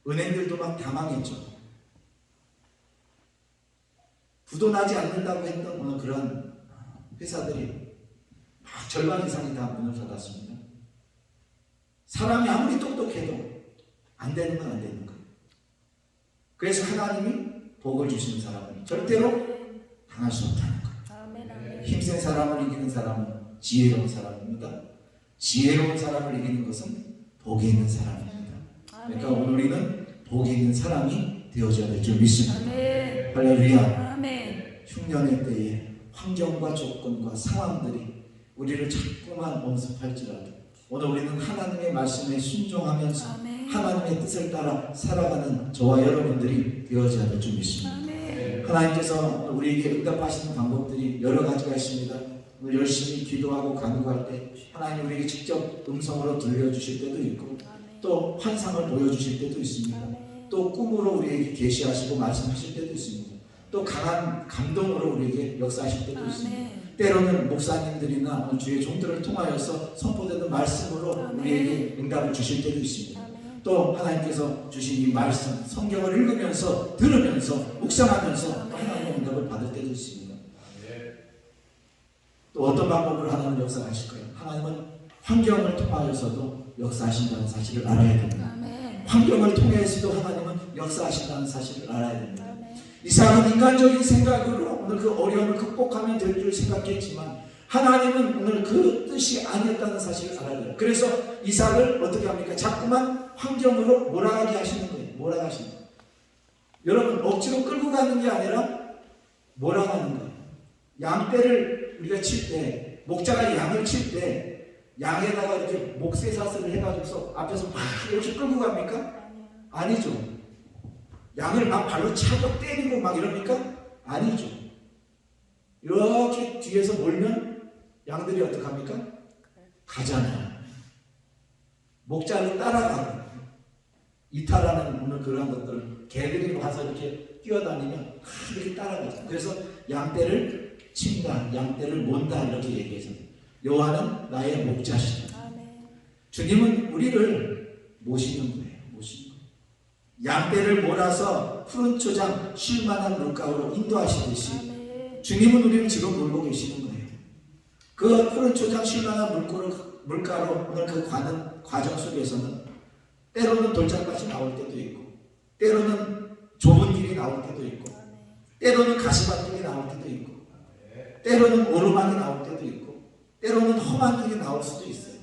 은행들도 막 다 망했죠. 부도 나지 않는다고 했던 어느 그런 회사들이 막 절반 이상이 다 문을 닫았습니다. 사람이 아무리 똑똑해도 안 되는 건 안 되는 거예요. 그래서 하나님이 복을 주시는 사람은 절대로 당할 수 없다는 거예요. 힘센 사람을 이기는 사람은 지혜로운 사람입니다. 지혜로운 사람을 이기는 것은 복이 있는 사람입니다. 그러니까 오늘 우리는 복이 있는 사람이 되어져야 될 줄 믿습니다. 할렐루야. 흉년의 때에 환경과 조건과 상황들이 우리를 자꾸만 엄습할지라도 오늘 우리는 하나님의 말씀에 순종하면서 하나님의 뜻을 따라 살아가는 저와 여러분들이 되어져야 될 줄 믿습니다. 하나님께서 우리에게 응답하시는 방법들이 여러 가지가 있습니다. 오늘 열심히 기도하고 간구할 때 하나님 우리에게 직접 음성으로 들려주실 때도 있고 또 환상을 보여주실 때도 있습니다. 또 꿈으로 우리에게 계시하시고 말씀하실 때도 있습니다. 또 강한 감동으로 우리에게 역사하실 때도 있습니다. 때로는 목사님들이나 주의 종들을 통하여서 선포되는 말씀으로 우리에게 응답을 주실 때도 있습니다. 또 하나님께서 주신 이 말씀, 성경을 읽으면서 들으면서 묵상하면서 하나님의 응답을 받을 때도 있습니다. 또 어떤 방법으로 하나님은 역사하실까요? 하나님은 환경을 통하여서도 역사하신다는 사실을 알아야 됩니다. 환경을 통해서도 하나님은 역사하신다는 사실을 알아야 됩니다. 이삭은 인간적인 생각으로 오늘 그 어려움을 극복하면 될 줄 생각했지만 하나님은 오늘 그 뜻이 아니었다는 사실을 알아야 돼요. 그래서 이삭을 어떻게 합니까? 자꾸만 환경으로 몰아가게 하시는 거예요. 몰아가시는 거예요. 여러분 억지로 끌고 가는 게 아니라 몰아가는 거예요. 양떼를 우리가 칠 때 목자가 양을 칠 때 양에다가 이렇게 목쇠사슬을 해가지고서 앞에서 막 이렇게 끌고 갑니까? 아니죠. 양을 막 발로 차고 때리고 막 이럽니까? 아니죠. 이렇게 뒤에서 몰면 양들이 어떡합니까? 가잖아요. 목자를 따라가고 이탈하는 오늘 그런 것들 개들이 와서 이렇게 뛰어다니면 이렇게 따라가죠. 그래서 양떼를 친다, 양떼를 몬다 이렇게 얘기해서 여호와는 나의 목자시다. 주님은 우리를 모시는 거예요. 모시는 거예요. 양떼를 몰아서 푸른 초장 쉴만한 물가로 인도하시듯이 주님은 우리를 지금 몰고 계시는 거예요. 그 푸른 초장 쉴만한 물가로 오늘 그 가는 과정 속에서는 때로는 돌장까지 나올 때도 있고 때로는 좁은 길이 나올 때도 있고 때로는 가시밭 길이 나올 때도 있고 때로는 오르막이 나올 때도 있고 때로는 험한 길이 나올 수도 있어요.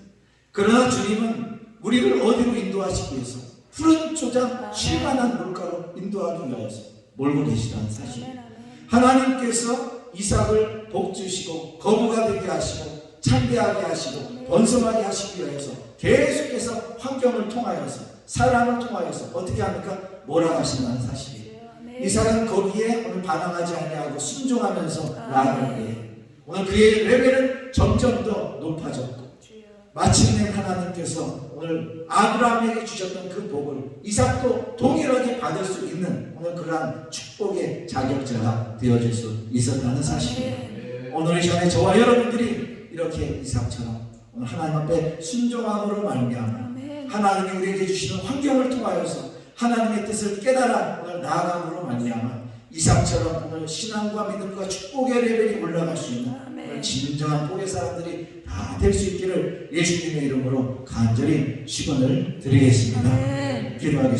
그러나 주님은 우리를 어디로 인도하시기 위해서 푸른 초장 쉴만한 물가로 인도하시기 인도하기 위하여서 몰고 계시다는 사실. 아멘. 아멘. 하나님께서 이삭을 복주시고 거부가 되게 하시고 창대하게 하시고 번성하게 하시기 위해서 계속해서 환경을 통하여서 사람을 통하여서 어떻게 합니까? 몰아가신다는 사실이에요. 아멘. 이삭은 거기에 오늘 반항하지 아니하고 순종하면서 아멘. 나아가게 오늘 그의 레벨은 점점 더 높아졌고 주여. 마침내 하나님께서 오늘 아브라함에게 주셨던 그 복을 이삭도 동일하게 받을 수 있는 오늘 그러한 축복의 자격자가 되어질 수 있었다는 사실이에요. 아멘. 오늘 이 시간에 저와 여러분들이 이렇게 이삭처럼 오늘 하나님 앞에 순종함으로 말미암아 아멘. 하나님이 우리에게 주시는 환경을 통하여서 하나님의 뜻을 깨달아 오늘 나아감으로 말미암아 이삭처럼 오늘 신앙과 믿음과 축복의 레벨이 올라갈 수 있는 오늘 진정한 복의 사람들이 다 될 수 있기를 예수님의 이름으로 간절히 축원을 드리겠습니다. 아멘. 기도하겠습니다.